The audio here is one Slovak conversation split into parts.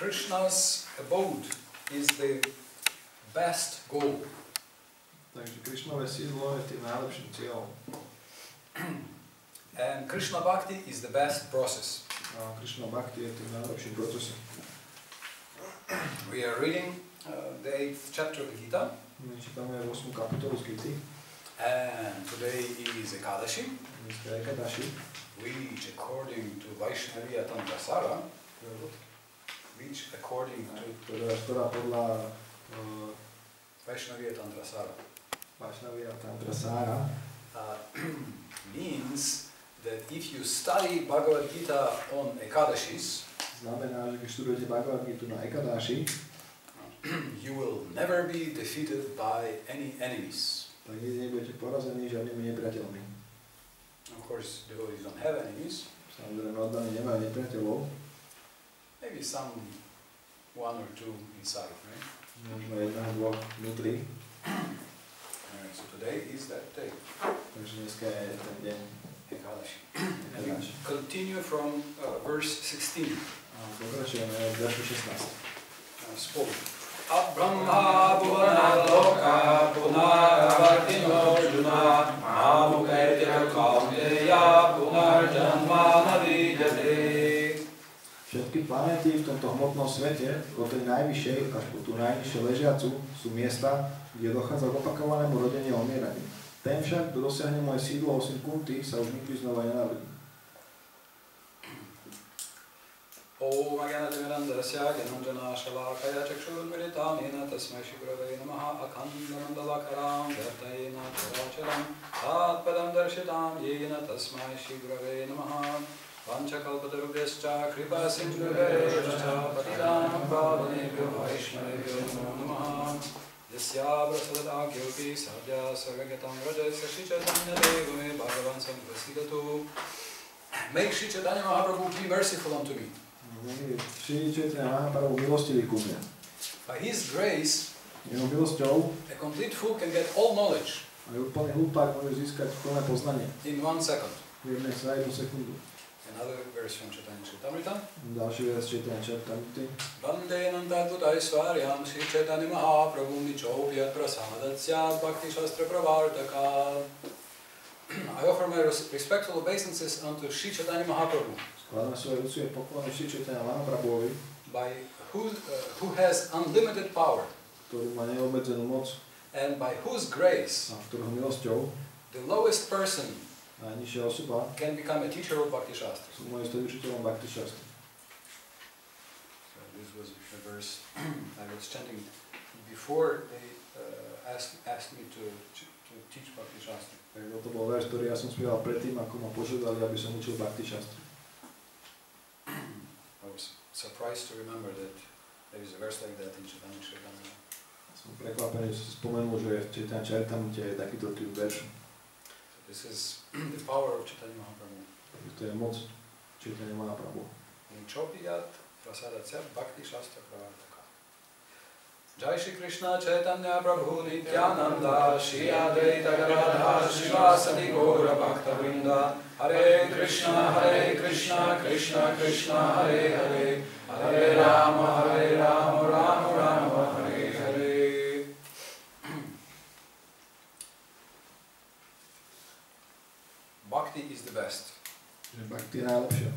Krishna's abode is the best goal. Takže Krišnové sídlo je tým najlepším cieľom. And Krishna Bhakti is the best process. A Krišna Bhakti je tým najlepším procesom. We are reading the 8th chapter of the Gita. My čítame 8. kapitolu z Gity. And today is Ekadashi, Dneska je Ekadashi, which according to Vaishnaviya Tantra Sara, ktorá podľa Vaishnaviya Tantra Sara means that if you study Bhagavad Gita on Ekadashis, znamená, že keď študujete Bhagavad Gitu na Ekadashi, you will never be defeated by any enemies. Tak nikdy nebudete porazení žiadnymi nepriateľmi. Of course, devotees don't have enemies. Samozrejme, oddaní nemajú nepriateľov. Maybe some one or two inside, right? Možno jedného, dvoch vnútri. Alright, so today is that day. Takže dneska je ten deň Ekadashi. Ekadashi. Continue from verse 16. Pokračujeme od veršu 16. Spolu. Abbrahma bhuvana loka punaravartino juna mamuketya kaunteya punarjanma navidyate. Všetky planéty v tomto hmotnom svete, od tej najvyššej až po tú najnižšie ležiacu, sú miesta, kde dochádza k opakovanému rodeniu a umieraniu. Ten však, kto dosiahne moje sídlo osem kunty, sa už nikdy znova nenarodí. Om Agyanatimirandasya Gyananjana Shalakaya Chakshurmiritam Yena Tasmai Shigurave Namaha Akhandamandalakaram Vyartayena Characharam Tatpadam Darshitam Yena Tasmai Shigurave Namaha Vanchakalpatarubhyascha Kripa Sindhuvescha Patidanam Pavanebhyo Vaishnavebhyo Namaha Yasya Prasadagyopi Sadhya Sarvagatam Rajasya Shichatanya Devame Bhagavan Samprasidatu. Make Shri Chaitanya Mahaprabhu be merciful unto me. Shri Chaitanya Mahaprabhu milostivý ku mne. By his grace, Jeho milosťou a complete fool can get all knowledge aj úplný hlupák môže získať plné poznanie. in 1 second. Za jednu sekundu. Another verse from Chaitanya Charitamrita. Ďalší verš Chaitanya Charitamrity. Vande Nandadvutaisvaryam Shri Chaitanya Mahaprabhu Nichopyat Prasadatsya Bhakti Shastra Pravartaka. I offer my respectful obeisances unto Shri Chaitanya Mahaprabhu, Skladám svoje úctie poklony Shri Chaitanya Mahaprabhuovi, by who has unlimited power, ktorý má neobmedzenú moc and by whose grace a ktorého milosťou the lowest person najnižšia osoba can become a teacher of Bhakti Shastra. sú moje učiteľom Bhakti Shastra. So this was a verse I was chanting before they asked me to teach Bhakti Shastra. To bol verš, ktorý ja som spieval predtým, ako ma požiadali, aby som učil Bhakti Shastra. I was surprised to remember that there is a verse like that in Chaitanya Charitamrita. Som prekvapený, že si spomenul, že v Chaitanya Charitamrite je takýto typ verš. This is the power of Chaitanya Mahaprabhu. To je moc Chaitanya Mahaprabhu. Nichopyat Prasadatsya Bhakti Shastra Pravartaka. Jai Shri Krishna Chaitanya Prabhu Nityananda Shri Advaita Gadadhar Shivasadi Gaura Bhakta Vrinda Hare Krishna Krishna Krishna Hare Hare Hare Rama Rama Rama Hare Hare. Bhakti is the best. Bhakti je najlepšia.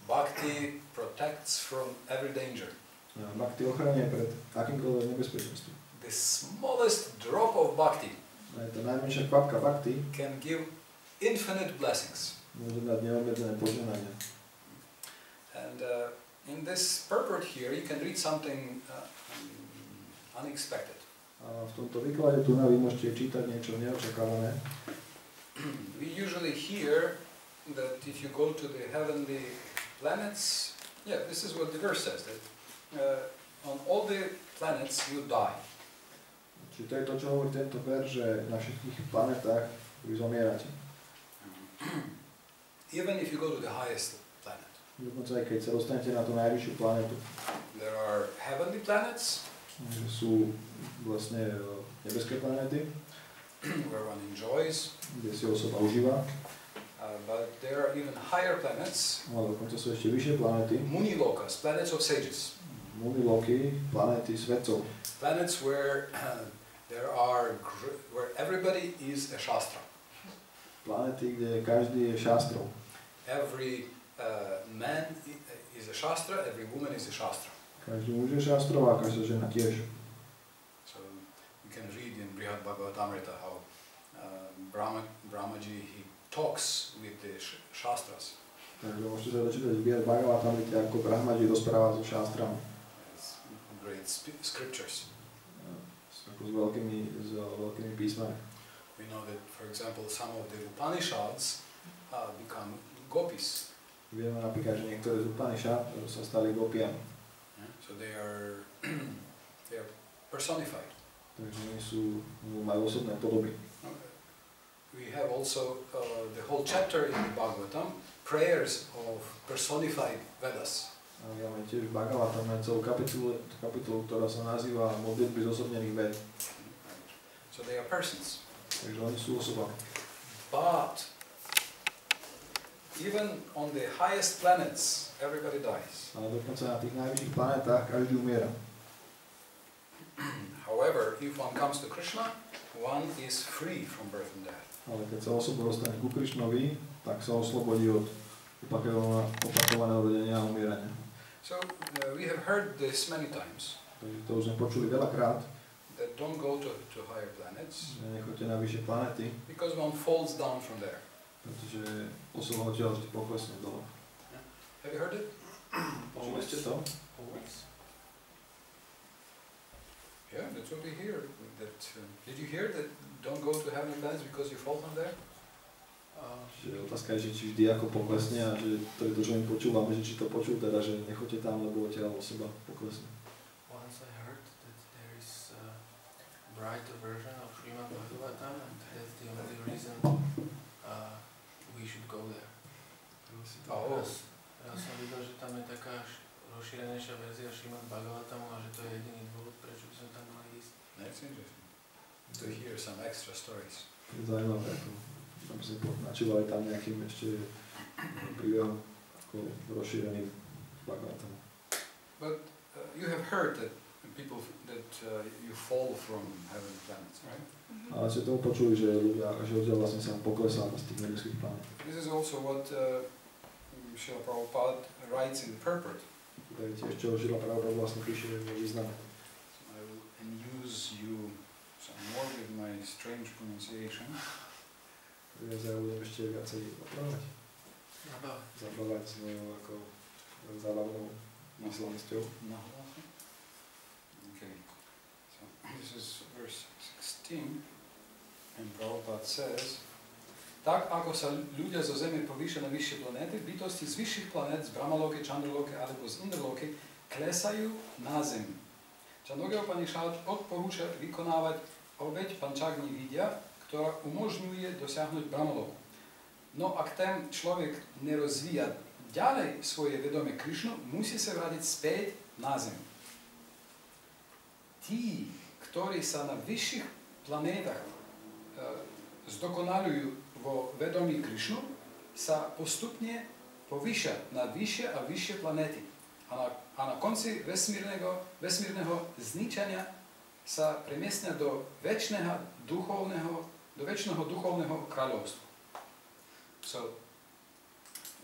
Bhakti protects from every danger. Bhakti ochraňuje pred akýmkoľvek nebezpečnostím. The smallest drop of bhakti Tá najmenšia kvapka bhakti can give infinite blessings. môže dať neobmedzené požehnania. And in this purport here, you can read something unexpected. A v tomto výklade tu vy môžete čítať niečo neočakávané. We usually hear that if you go to the heavenly planets, this is what the verse says, that on all the planets you die. Čiže to je to, čo hovorí tento verš, že na všetkých planetách vy zomierate. Even if you go to the highest planet. Dokonca aj keď sa dostanete na tú najvyššiu planetu. There are heavenly planets. Že sú vlastne nebeské planéty. Where one enjoys. Kde si osoba užíva. But there are even higher planets. No, dokonca sú ešte vyššie planéty. Munilokas, planets of sages. Mumiloky, planéty svetcov. Planets where where everybody is a shastra. Planéty, kde každý je šastrou. Every man is a shastra, every woman is a shastra. Každý muž je šastrou a každá žena tiež. So you can read in Brihad Bhagavatamrita how Brahmaji he talks with the shastras. Takže môžete sa dočítať v Bhagavatamrite, ako Brahmaji rozpráva so šastrami. It's great scriptures. Ako s veľkými písmami. We know that, for example, some of the Upanishads become gopis. Vieme napríklad, že niektoré z Upanishad sa stali gopiami. So they are personified. Takže oni majú osobné podoby. We have also the whole chapter in the Bhagavatam, prayers of personified Vedas. A máme tiež v Bhagavatam celú kapitolu, ktorá sa nazýva modlitby zosobnených ved. So they are persons. Takže oni sú osobami. But even on the highest planets, everybody dies. Ale dokonca na tých najvyšších planetách každý umiera. However, if one comes to Krishna, one is free from birth and death. Ale keď sa osoba dostane ku Krišnovi, tak sa oslobodí od opakovaného rodenia a umierania. So we have heard this many times. Takže to už sme počuli veľakrát. That don't go to higher planets. Nechoďte na vyššie planety. Because one falls down from there. Pretože osoba odtiaľ vždy poklesne dole. Yeah. Have you heard it? Počuli ste to? Always. Yeah, that's what we hear. That, did you hear that don't go to heavenly planets because you fall from there? Že otázka je, že či vždy ako poklesne a že to je to, čo my počúvame, že či to počul teda, že nechoďte tam, lebo odtiaľ osoba poklesne. Once I heard that there is a brighter version of Srimad Bhagavatam and that's the only reason we should go there. Ja som videl, že tam je taká rozšírenejšia verzia Srimad Bhagovatamu a že to je jediný dôvod, prečo by sme tam mali ísť. That's interesting. To hear some extra stories. Je zaujímavé, ako tam si načúvali tam nejakým ešte príbehom ako rozšírený Bhagavatamu. But you have heard that people that you fall from heavenly planets, right? Ale ste tomu počuli, že ľudia, že odtiaľ vlastne sa poklesá z tých nebeských planét. This is also what Srila Prabhupada writes in the purport. To je tiež, čo Srila Prabhupada vlastne píše v význame. I will amuse you some more with my strange pronunciation. Ja sa budem ešte viacej opravať. Zabávať s mojou ako zábavnou výslovnosťou. Okay. So this is verse 16 and Prabhupada says, tak ako sa ľudia zo Zeme povýšia na vyššie planéty, bytosti z vyšších planét, z Brahmaloke, Chandraloke alebo z Indraloke klesajú na Zem. Chandogya Upanishad odporúča vykonávať obeť Pančagni Vidya, ktorá umožňuje dosiahnuť Brahmaloku. No ak ten človek nerozvíja ďalej svoje vedomie Krišnu, musí sa vrátiť späť na Zem. Tí, ktorí sa na vyšších planétach zdokonalujú vo vedomí Krišnu, sa postupne povýšia na vyššie a vyššie planéty. A na konci vesmírneho zničenia sa premiestnia do väčšného duchovného kráľovstva. So,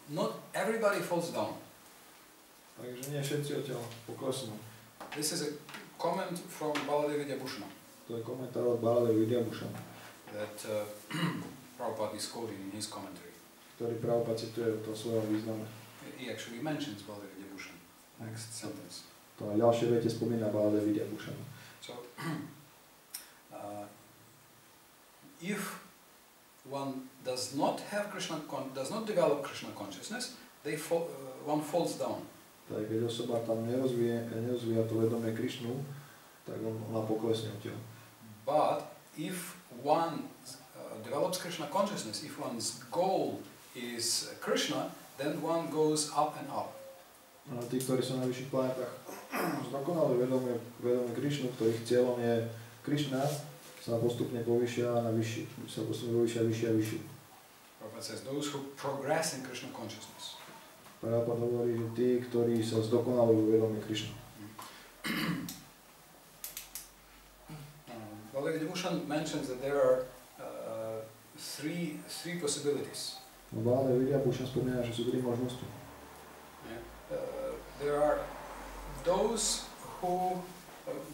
not everybody falls down. Takže nie všetci odtiaľ poklesnú. This is a comment from Baladev Vidyabhushana. To je komentár od Baladev Vidyabhushana. That Prabhupada is quoting in his commentary. Ktorý Prabhupada cituje to svojom význame. He actually mentions Baladev Vidyabhushana. Next sentence. To na ďalšie vete spomína Baladev Vidyabhushana. So, if one does not develop Krishna consciousness, one falls down. Tak keď osoba tam nerozvíja to vedomie Krišnu, tak ona poklesne odtiaľ. But if one develops Krishna consciousness, if one's goal is Krishna, then one goes up and up. A tí, ktorí sú na vyšších planetách, zdokonali vedomie Krišnu, ktorých cieľom je Krišna, sa postupne povýšia na vyšší, vyššie a vyššie. Prabhupada says, those who progress in Krishna consciousness. Prabhupada hovorí, že tí, ktorí sa zdokonalujú vedomie Krišnu. Well, the devotion mentions that there are three possibilities. Vláda Vidya Bhushan spomína, že sú tri možnosti. There are those who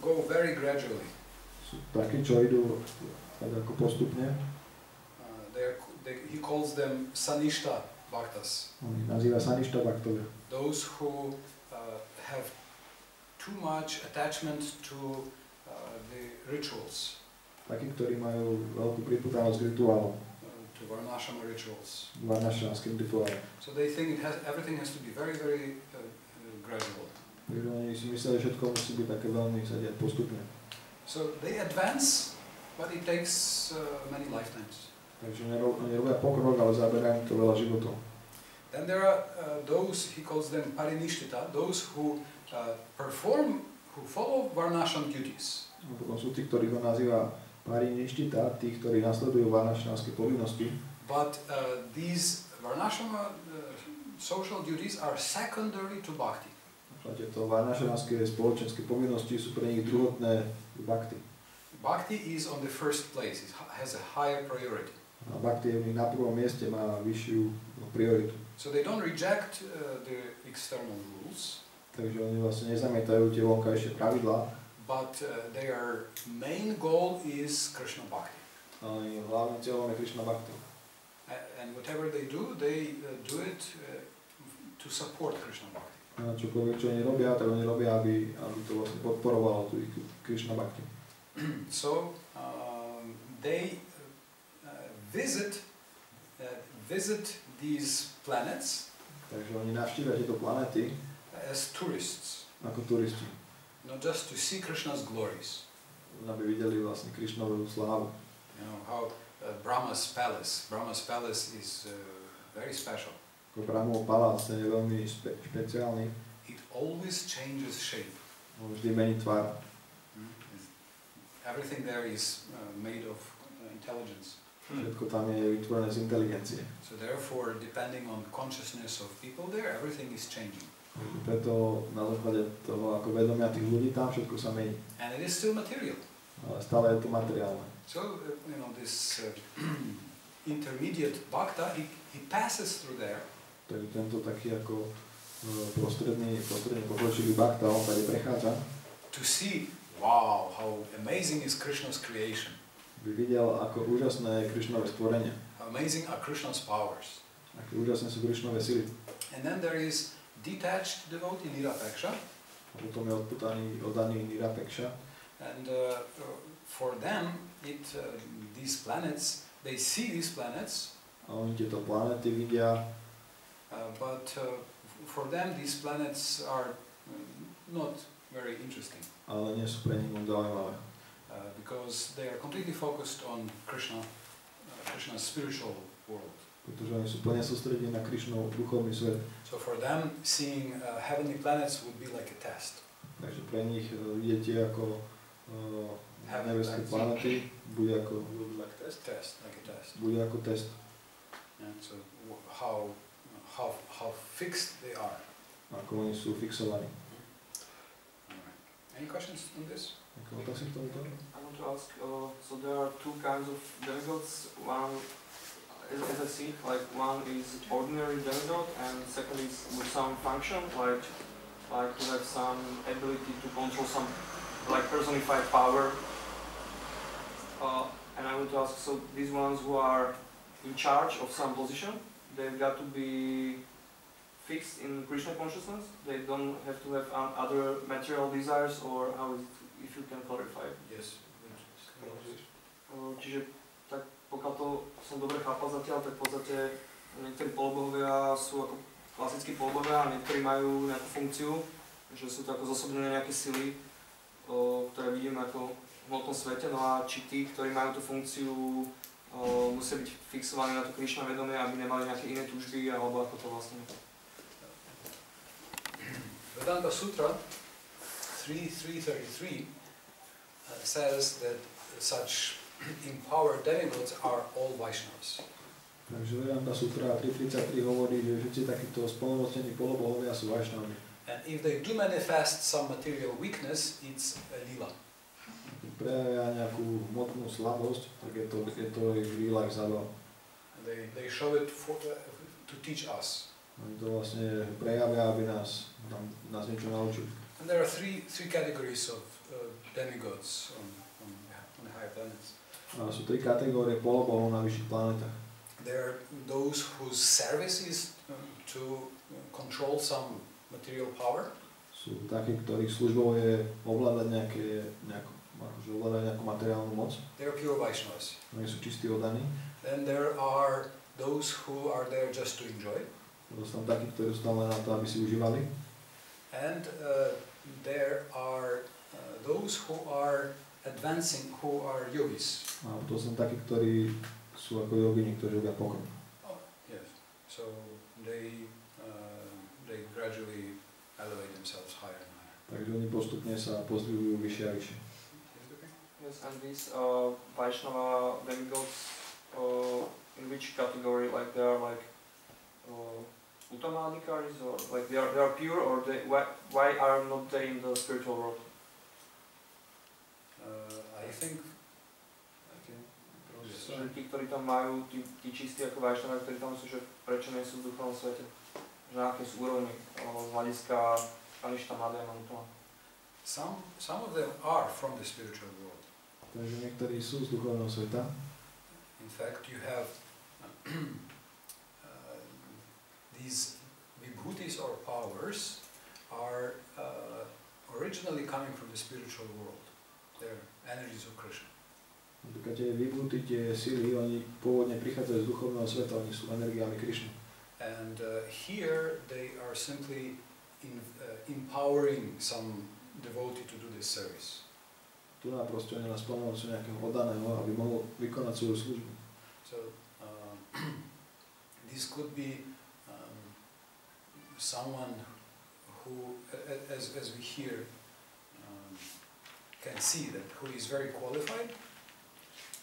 go very gradually. Sú takí, čo idú tak ako postupne. He calls them sanishta bhaktas. On ich nazýva sanishta bhaktovia. Those who have too much attachment to the rituals. Takí, ktorí majú veľkú priputanosť k rituálom. To varnashama rituals. Varnashamským rituálom. So they think everything has to be very, very gradual. Takže oni si myslia, že všetko musí byť také veľmi sa diať postupne. So they advance, but it takes many lifetimes. Takže oni robia pokrok, ale zaberajú to veľa životov. Then there are those, he calls them parinishtita, those who follow varnasham duties. A potom sú tí, ktorí ho nazýva pariništita, tí, ktorí nasledujú varnashamské povinnosti. But these varnashama social duties are secondary to bhakti. Tieto varnashamské spoločenské povinnosti sú pre nich druhotné bhakti. Bhakti is on the first place, it has a higher priority. A bhakti je na prvom mieste, má vyššiu prioritu. So they don't reject the external rules. Takže oni vlastne nezamietajú tie vonkajšie pravidlá. But their main goal is Krishna Bhakti. Ale hlavným cieľom je Krišna Bhakti. And whatever they do it to support Krishna Bhakti. A čokoľvek, čo oni robia, tak oni robia, aby to vlastne podporovalo tú Krišna Bhakti. So they visit these planets. Takže oni navštívia tieto planéty as tourists. Ako turisti. Not just to see Krishna's glories. Aby videli vlastne Krišnovú slávu. You know how Brahma's palace is very special. Brahmov palác je veľmi špeciálny. It always changes shape. Vždy mení tvár. Everything there is made of intelligence. Všetko tam je vytvorené z inteligencie. So therefore, depending on consciousness of people there, everything is changing. Preto na základe toho, ako vedomia tých ľudí, tam všetko sa mení. And it is still material. Ale stále je to materiálne. So, this intermediate bhakta, he passes through there. Takže tento taký ako prostredný pokročilý bhakta, on tady prechádza. To see, wow, how amazing is Krishna's creation. By videl, ako úžasné je Krišnové stvorenie. How amazing are Krishna's powers. Aké úžasné sú Krišnové sily. And then there is detached devotee nirapeksha. A potom je oddaný nirapeksha. And for them, these planets, they see these planets. A oni tieto planéty vidia. But for them, these planets are not very interesting. Ale nie sú pre nich moc zaujímavé. Because they are completely focused on Krishna's spiritual world. Pretože oni sú plne sústredení na Krišnov duchovný svet. So for them, seeing heavenly planets would be like a test. Takže pre nich vidieť ako nebeské planety bude ako like test, like a test. Bude ako test. Yeah, so how fixed they are. Ako oni sú fixovaní. Any questions on this? Ako otázky k tomuto? I want to ask, so there are two kinds of demigods. One, as I see, like one is ordinary demigod, and second is with some function, like to have some ability to control some, like personified power. And I want to ask, so these ones who are in charge of some position, they've got to be fixed in Krishna consciousness? They don't have to have other material desires, or how is it, if you can clarify? Yes. Čiže tak pokiaľ to som dobre chápal zatiaľ, tak v podstate niektorí polobohovia sú ako klasickí polobohovia a niektorí majú nejakú funkciu, že sú to ako zosobnené nejaké sily, ktoré vidíme ako v hmotnom svete, no a či tí, ktorí majú tú funkciu, musia byť fixovaní na to Krišna vedomie, aby nemali nejaké iné túžby, alebo ako to vlastne. Vedanta Sutra 3.3.33 says that such empowered demigods are all Vaishnavas. Takže Vedanta Sutra 3.33 hovorí, že všetci takíto spolnomocnení polobohovia sú Vaishnavy. And if they do manifest some material weakness, it's a lila. Prejavia nejakú hmotnú slabosť, tak je to ich výlak zábav. They show it to teach us. Oni to vlastne prejavia, aby nás niečo naučili. And there are three categories of demigods on the higher planets. A sú 3 kategórie polobohov na vyšších planetách. There are those whose service is to control some material power. Sú takí, ktorých službou je ovládať nejakú materiálnu moc. They are pure Vaishnavas. Oni sú čistí oddaní. Then there are those who are there just to enjoy. To sú tam takí, ktorí sú tam len na to, aby si užívali. And there are those who are advancing, who are yogis. A to sú takí, ktorí sú ako jogini, ktorí robia pokrok. Oh, yes. So they gradually elevate themselves higher and higher. Takže oni postupne sa pozdvihujú vyššie a vyššie. Yes, and these Vaishnava demigods, in which category? Like they are like Uttama adhikaris, or like they are pure, or why are not they in the spiritual world? I think Že tí, ktorí tam majú, tí čistí ako Vaishnava, ktorí tam sú, že prečo nie sú v duchovnom svete? Že na aké sú úrovni z hľadiska Kaništa, Madhyama, Uttama? some of them are from the spiritual world. Takže niektorí sú z duchovného sveta. In fact, you have these vibhutis or powers are originally coming from the spiritual world. They're energies of Krishna. Napríklad tie vibhuti, tie sily, oni pôvodne prichádzajú z duchovného sveta, oni sú energiami Krišny. And here they are simply empowering some devotee to do this service. Tu na proste oni nás pomôcu nejakého oddaného, aby mohol vykonať svoju službu. So this could be someone who, as we hear, can see that who is very qualified.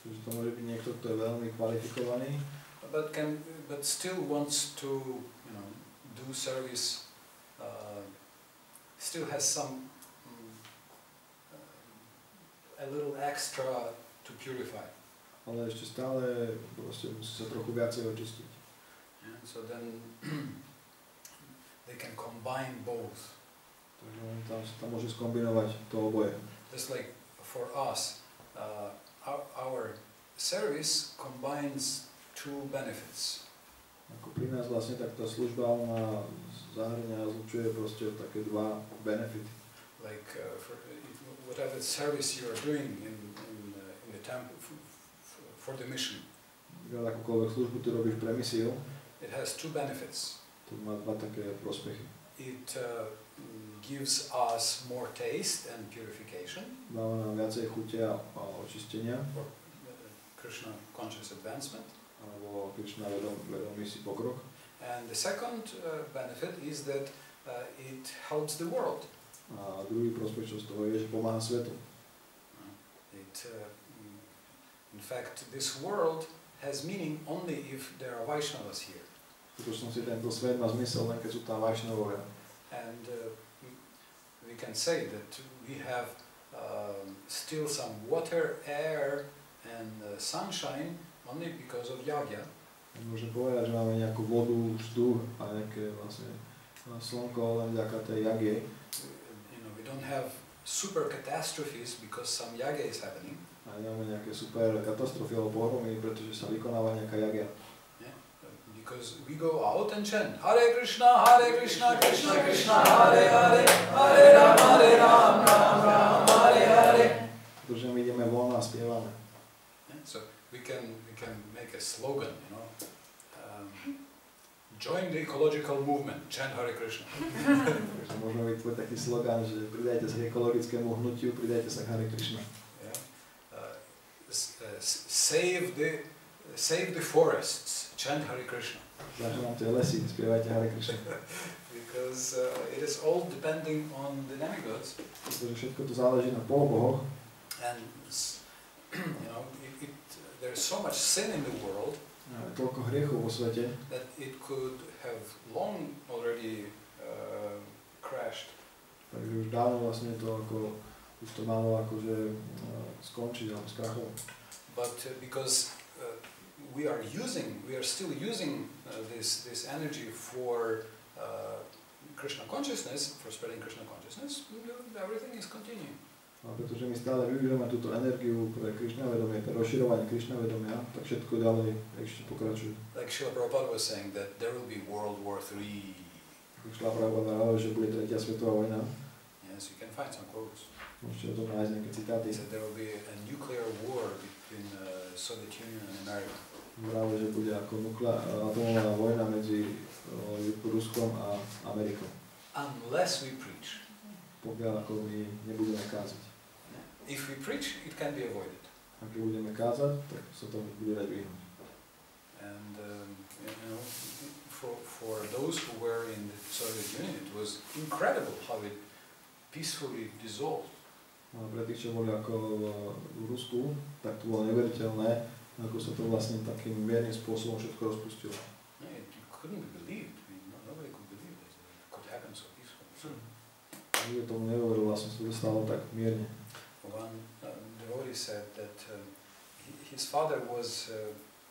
Takže to môže byť niekto, kto je veľmi kvalifikovaný, but still wants to, do service. Still has some a little extra to purify. ale ešte stále proste musí sa trochu viacej očistiť. Yeah, so then they can combine both. Takže tam môže skombinovať to oboje. Just like for us, our service combines two benefits. Ako pri nás vlastne tak tá služba ona zahrňa a zlučuje proste také dva benefity. Like whatever service you are doing in the temple for the mission. Akúkoľvek službu ty robíš pre misiu, it has two benefits. To má dva také prospechy. It gives us more taste and purification. Dáva nám viacej chutia a očistenia. Or Krishna conscious advancement. Alebo Krišna vedomý si pokrok. And the second benefit is that it helps the world. A druhý prospech z toho je, že pomáha svetu. In fact, this world has meaning only if there are Vaishnavas here. V skutočnosti tento svet má zmysel len keď sú tam Vaishnavovia. And we can say that we have still some water, air and sunshine only because of yagya. Môžem povedať, že máme nejakú vodu, vzduch a nejaké vlastne slnko len vďaka tej jagye. We don't have super catastrophes because some yagya is happening. A nemáme nejaké super katastrofy alebo pohromy, pretože sa vykonáva nejaká jagya. Yeah, because we go out and chant Hare Krišna, Krishna Krishna, Hare Hare, Hare Rama, Ram Ram, Hare Hare. Pretože my ideme von a spievame. Yeah, so we can make a slogan, join the ecological movement, chant Hare Krishna. Takže môžeme vytvoriť taký slogan, že pridajte sa k ekologickému hnutiu, pridajte sa k Hare Krishna. Yeah. Save the forests, chant Hare Krishna. Zachránte lesy, spievajte Hare Krishna. Because it is all depending on the demigods. Pretože všetko to záleží na polobohoch. And there's so much sin in the world. Toľko hriechov vo svete, that it could have long already crashed. Takže už dávno vlastne to ako, už to malo akože skončiť alebo skrachovať. But because we are still using this energy for Krishna consciousness, for spreading Krishna consciousness, everything is continuing. A pretože my stále využívame túto energiu pre Krišna vedomie, pre rozširovanie Krišna vedomia, tak všetko ďalej ešte pokračuje. Like Srila Prabhupada was saying that there will be World War III. Srila Prabhupada hovoril, že bude tretia svetová vojna. Yes, you can find some quotes. Môžete o tom nájsť nejaké citáty. He said there will be a nuclear war between Soviet Union and America. Hovoril, že bude ako atomová vojna medzi Ruskom a Amerikou. Unless we preach. Pokiaľ ako my nebudeme kázať. If we preach, it can be avoided. Ak budeme kázať, tak sa to bude dať vyhnúť. And you know, for those who were in the Soviet Union, it was incredible how it peacefully dissolved. A pre tých, čo boli ako v Rusku, tak to bolo neveriteľné, ako sa to vlastne takým miernym spôsobom všetko rozpustilo. It couldn't be believed. I mean, nobody could believe that it could happen so peacefully. Nikto tomu nehovoril, vlastne sa to stalo tak mierne. One devotee said that his father was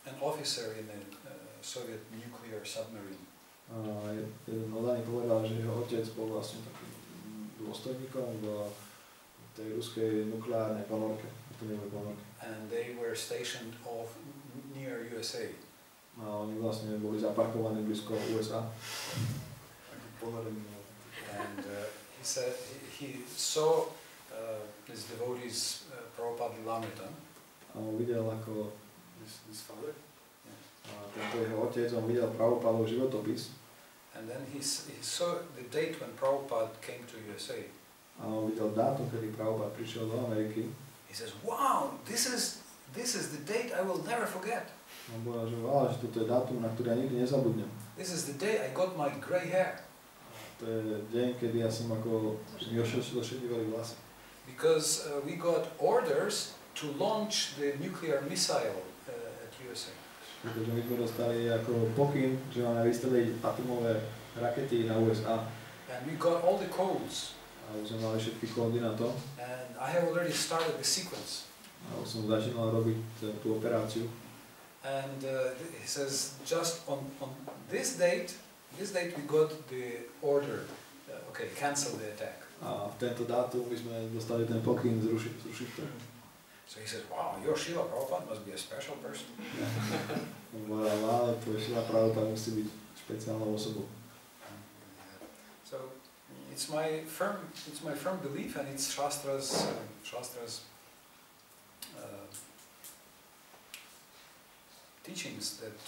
an officer in a Soviet nuclear submarine. A jeden oddaný povedal, že jeho otec bol vlastne takým dôstojníkom v tej ruskej nukleárnej ponorke, atomovej ponorke. And they were stationed off near USA. A oni vlastne boli zaparkovaní blízko USA. And he said he saw his devotees Prabhupada Lamrita. A on videl ako His father. a tento jeho otec, on videl Prabhupadov životopis. And then he saw the date when Prabhupada came to USA. A on videl dátum, kedy Prabhupada prišiel do Ameriky. He says, "Wow, this is the date I will never forget. On povedal, že wow, že toto je dátum, na ktorý ja nikdy nezabudnem. This is the day I got my gray hair." To je deň, kedy ja som ako mi ošedivali vlasy. Because we got orders to launch the nuclear missile at USA. Pretože my sme dostali ako pokyn, že máme vystreliť atomové rakety na USA. And we got all the codes. A už sme mali všetky kódy na to. And I have already started the sequence. A už som začínal robiť tú operáciu. And he says, just on this date we got the order, okay, cancel the attack. A v tento dátum my sme dostali ten pokyn zrušiť to. So he says, wow, your Srila Prabhupada must be a special person. Ale tvoj Srila Prabhupada musí byť špeciálnou osobou. So it's my firm belief, and it's Shastra's teachings that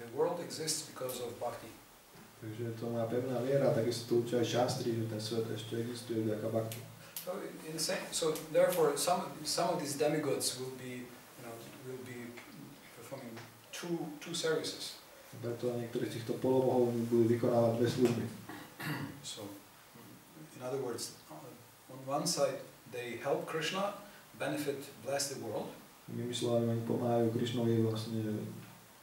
the world exists because of bhakti. Takže to má pevná viera, takisto to učia aj šastri, že ten svet ešte existuje vďaka bhakti. So therefore, some of these demigods will be performing two services. Preto niektorí z týchto polobohov budú vykonávať dve služby. So, in other words, on one side they help Krishna benefit, bless the world. Inými slovami, oni pomáhajú Krišnovi vlastne,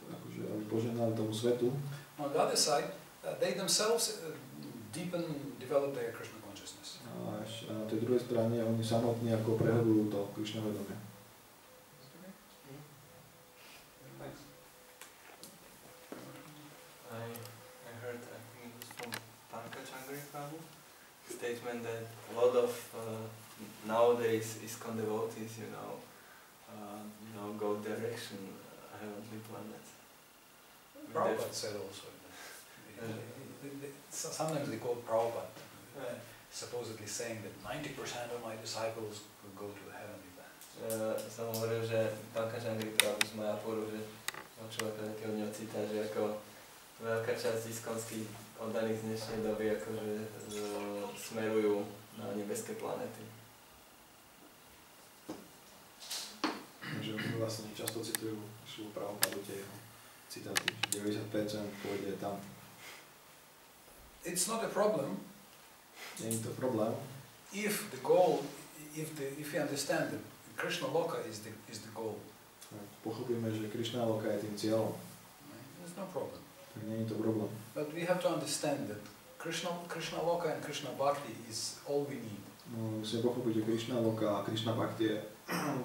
akože, aby požehnali tomu svetu. On the other side, they themselves deepen, develop their Krishna consciousness. A na tej druhej strane oni samotní ako prehlbujú to Krišna vedomie. I heard, I think it was from Prabhu, statement that a lot of nowadays ISKCON devotees, go direction heavenly planets. Prabhupada said also that. Sometimes they quote Prabhupada, supposedly saying that 90% of my disciples will go to the heavenly planets. Som hovoril, že pán Kačangri Prabhu z Mayapuru, že človek taký od neho citá, že ako veľká časť iskonských oddaných z dnešnej doby akože smerujú na nebeské planety. Takže oni vlastne často citujú Šrilu Prabhupádu tie jeho citáty, 90% pôjde tam. It's not a problem. Nie je to problém. If the goal, if you understand that Krishna Loka is the goal. Pochopíme, že Krišna Loka je tým cieľom. There's no problem. Tak nie je to problém. But we have to understand that Krishna Loka and Krishna Bhakti is all we need. No, musíme pochopiť, že Krišna Loka a Krišna Bhakti je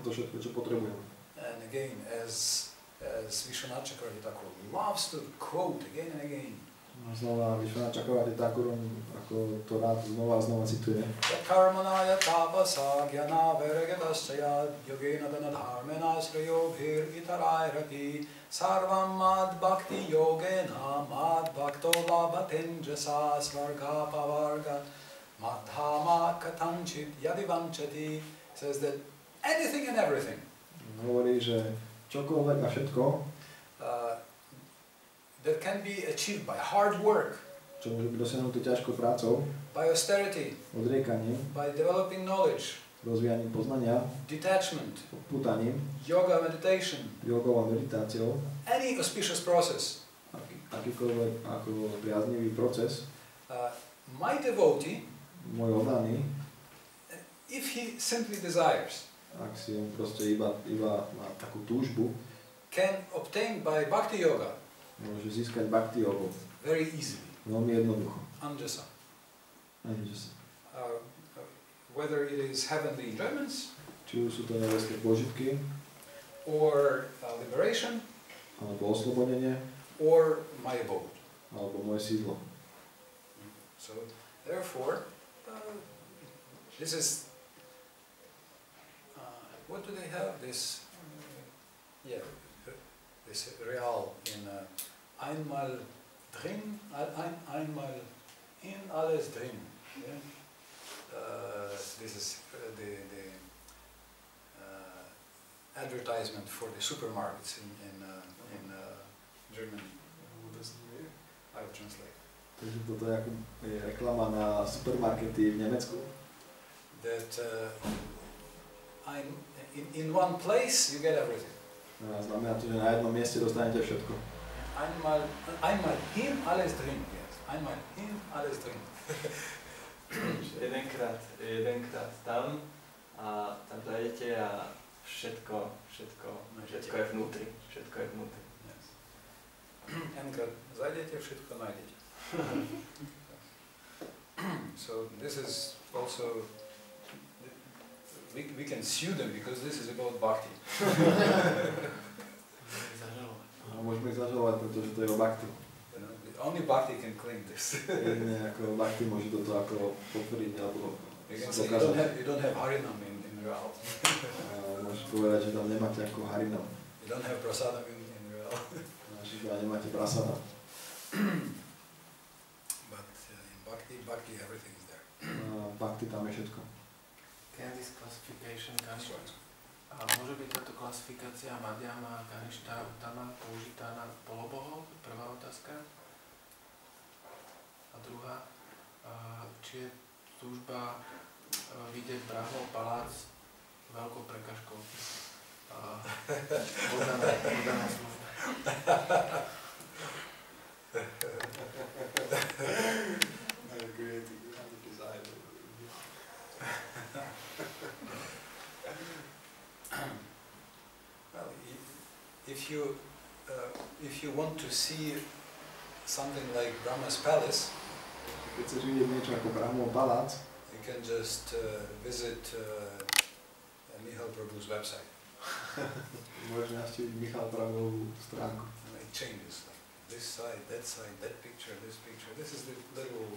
to všetko, čo potrebujeme. And again, as Vishwanath Chakravarti Thakur loves to quote again and again. Znova Vishwanath Chakravarti Thakur ako to rád znova a znova cituje. Karmanaya tapasa gyana veragatasya yogena danadharmena srayobhir itarairati sarvam mad bhakti yogena mad bhakto labhatenjasa svarga pavarga madhama katanchit yadivanchati. Says that anything and everything. Hovorí, že čokoľvek a všetko that can be achieved by hard work, čo môže byť dosiahnuté ťažkou prácou, by austerity, odriekaním, by developing knowledge, rozvíjaním poznania, detachment, odpútaním, yoga meditation, jogou a meditáciou, any auspicious process. akýkoľvek ako priaznivý proces, My devotee, môj oddaný, if he simply desires, ak si on proste iba má takú túžbu, can obtain by bhakti yoga môže získať bhakti jogu very easily, veľmi jednoducho. anjasa. Whether it is heavenly enjoyments, Či už sú to nebeské požitky, or liberation, alebo oslobodenie, or my abode. alebo moje sídlo. So, therefore, this is, what do they have? This, this real in einmal drin, einmal in, alles drin. Yeah? This is the advertisement for the supermarkets in Germany. I will translate. Takže toto je, ako, je reklama na supermarkety v Nemecku. That in one place you get everything. Znamená to, že na jednom mieste dostanete všetko. Einmal hin, alles drin. Yes. Einmal hin, alles drin. jedenkrát tam a tam zajdete a všetko je vnútri. Všetko je vnútri. Yes. Enkrát zajdete, všetko nájdete. So this is also, we can sue them because this is about bhakti. Môžeme ich zažalovať, pretože to je o bhakti. Only bhakti can claim this. Jedine ako bhakti môže toto ako potvrdiť alebo dokázať. You don't have harinam in real. Môžeš povedať, že tam nemáte ako harinam. You don't have prasadam in real. Že tam nemáte prasada. But in bhakti everything is there. Bhakti tam je všetko. Can this classification a môže byť táto klasifikácia Madhyama, Kanishta, Uttama použitá na polobohov? Prvá otázka. A druhá, či je túžba vidieť Brahmov palác veľkou prekažkou? Oddaná služba. Well, if you want to see something like Brahma's palace, keď chceš vidieť niečo ako Brahmov palác, you can just visit Michal Prabhu's website. Môžeš navštíviť Michal Prabhuovú stránku. And it changes. This side, that picture, this picture. This is the little,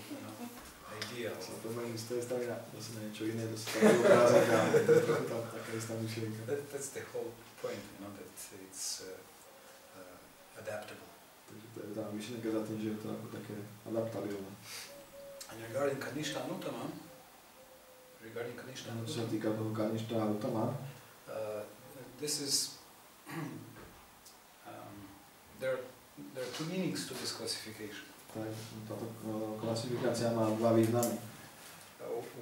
idea. Sa to mení z tej strany na niečo iné, to sa taký obrázok a to je trochu tam taká istá myšlienka. That's the whole point, that it's adaptable. Takže to je tá myšlienka za tým, že je to ako také adaptabilné. And regarding Kanishta and Uttama, Čo sa týka toho Kanishta a Uttama, this is, there are two meanings to this classification. tak táto klasifikácia má dva významy.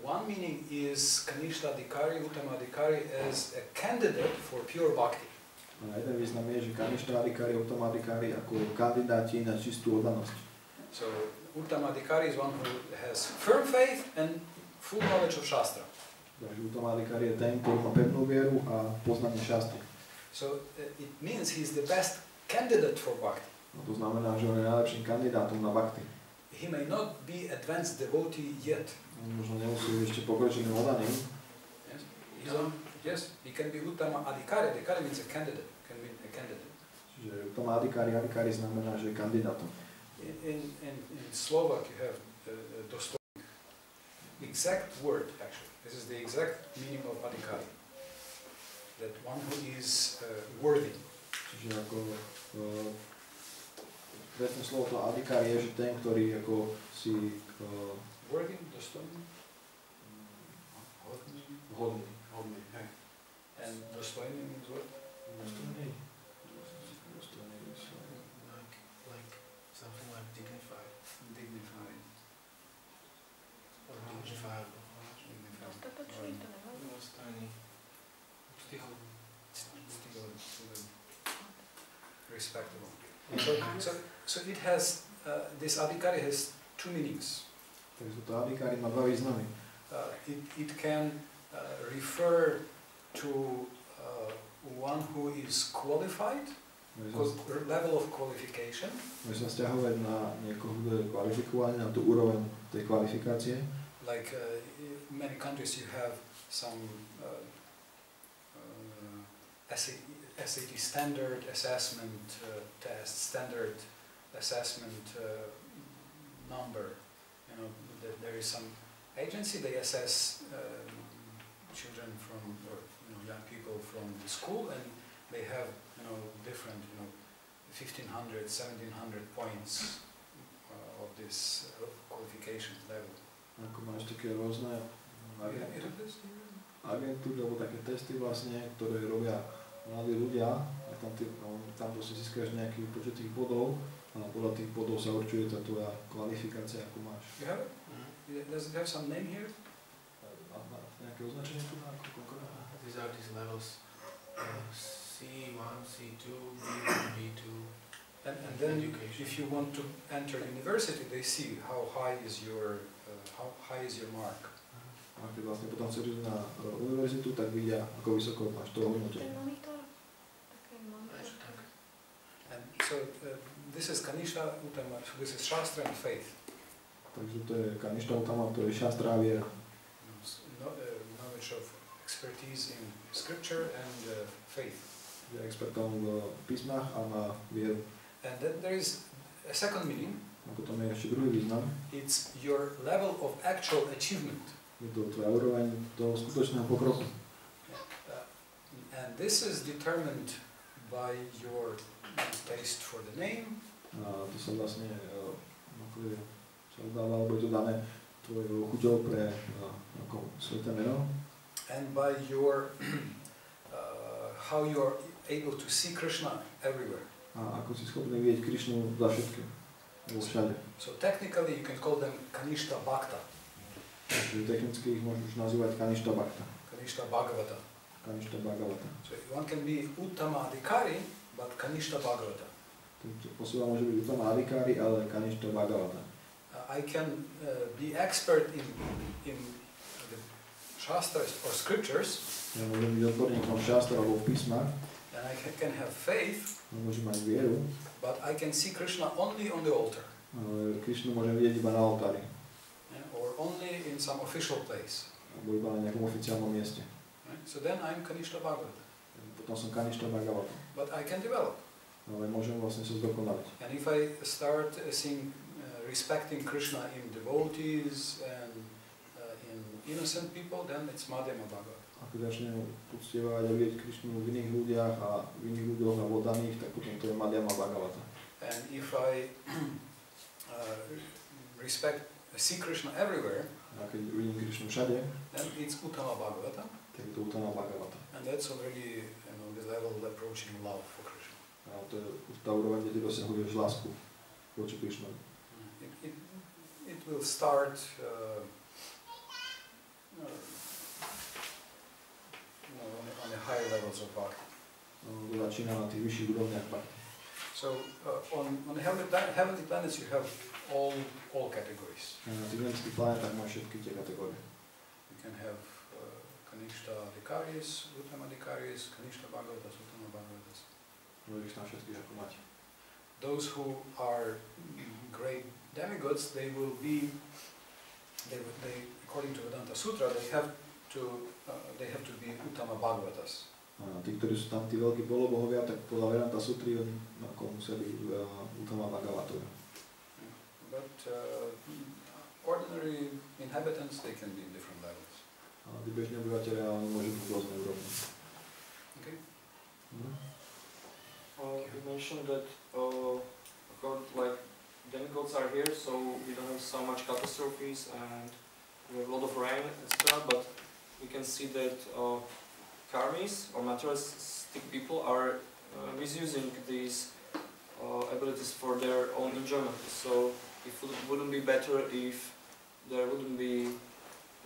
One meaning is Kanishta Adhikari, Uttama Adhikari as a candidate for pure bhakti. A jeden význam je, že Kanishta Adhikari, Uttama Adhikari ako kandidáti na čistú oddanosť. So Uttama Adhikari is one who has firm faith and full knowledge of Shastra. Takže Uttama Adhikari je ten, ktorý má pevnú vieru a poznanie šastry. So it means he's the best candidate for bhakti. No to znamená, že on je najlepším kandidátom na bhakti. he may not be advanced devotee yet. Možno nemusí byť ešte pokročeným odaným. Yes, he can be uttama adhikari. Adhikari means a candidate. Can be a candidate. Čiže uttama adhikari, adhikari znamená, že je kandidátom. In Slovak you have dostojný. Exact word actually. This is the exact meaning of adhikari. That one who is worthy. Čiže ako presné slovo to adhikari je, že ten, ktorý ako si worthy, dostojný. Hodný. And dostojný means what? Dostojný. Like something like dignified. Dignified. Or dignified. Dostatočný to nevadí. Dostojný. Respectable. So it has, this adhikari has two meanings. Takže to adhikari má dva významy. It can refer to one who is qualified, level of qualification. Môže sa vzťahovať na niekoho, kto je kvalifikovaný, na tú úroveň tej kvalifikácie. Like in many countries you have some SAT standard assessment test, standard assessment number. You know, there is some agency, they assess children from, or young people from the school, and they have different 1500, 1700 points of this qualification level. Ako máš také rôzne agentúry alebo také testy vlastne, ktoré robia mladí ľudia a tam proste získaš nejaký počet tých bodov a podľa tých bodov sa určuje tá tvoja kvalifikácia, ako máš. You have it? Does it have some name here? Nejaké označenie tu má ako konkrétne? These are these levels. C1, C2, B1, B2. And then if you want to enter university, they see how high is your mark. A keď vlastne potom chceš ísť na univerzitu, tak vidia, ako vysoko máš to hodnotenie. And so this is Kanishta Uttama, so this is Shastra and faith. Takže to je Kanishta Uttama, to je Shastra a viera. Knowledge of expertise in scripture and faith. Je expertom v písmach a na vieru. And then there is a second meaning. A potom je ešte druhý význam. It's your level of actual achievement. Je to tvoja úroveň toho skutočného pokroku. And this is determined by your taste for the name. A to sa vlastne sa udáva, alebo je to dané tvojou chuťou pre ako sveté meno. And by your how you are able to see Krishna everywhere. A ako si schopný vidieť Krišnu za všetkým, všade. So technically you can call them Kanishta Bhakta. Takže technicky ich môžeš nazývať Kanishta Bhakta. Kanishta Bhagavata. Kanishta Bhagavata. So one can be Uttama Adhikari, but Kanishta Bhagavata. Posila môže byť Uttama Adhikari, ale Kanishta Bhagavata. I can be expert in the Shastras or scriptures. Ja môžem byť odborníkom v šastra alebo v písmach. And I can have faith. Môžem mať vieru. But I can see Krishna only on the altar. Ale Krišnu môžem vidieť iba na oltári. Or only in some official place. Alebo iba na nejakom oficiálnom mieste. Right? So then I'm Kanishta Bhagavata. Potom som Kanishta Bhagavata. But I can develop. Ale môžem vlastne sa zdokonaliť. And if I start respecting Krishna in devotees and in innocent people, then it's Madhyama Bhagavata. A keď začnem uctievať a vidieť Krišnu v iných ľuďach a v iných ľuďoch a vodaných, tak potom to je Madhyama Bhagavata. And if I see Krishna everywhere, a keď vidím Krišnu všade, then it's Uttama Bhagavata. Tak je to Uttama Bhagavata. And that's already the level of approaching love for Krishna. A to je tá úroveň, kde ty dosahuješ lásku voči Krišnovi. It will start on the higher levels of bhakti. Začína na tých vyšších úrovniach bhakti. So on the heavenly planets you have all categories. Na tých nebeských planetách máš všetky tie kategórie. You can have Kanishta Adhikaris, Uttama Adhikaris, Kanishta Bhagavatas, Uttama Bhagavatas. Môžeš tam všetkých ako mať. those who are great demigods, they will be, according to Vedanta Sutra, they have to be Uttama Bhagavatas. Tí, ktorí sú tam tí veľkí polobohovia, tak podľa Vedanta Sutry oni ako musia byť Uttama Bhagavatovia. But ordinary inhabitants, they can be in different levels. A tí bežní obyvateľia, oni môžu byť rôzne úrovne. Okay. You mentioned that like demigods are here, so we don't have so much catastrophes and we have a lot of rain, etc. But we can see that karmis or materialistic people are misusing these abilities for their own enjoyment. So it wouldn't be better if there wouldn't be,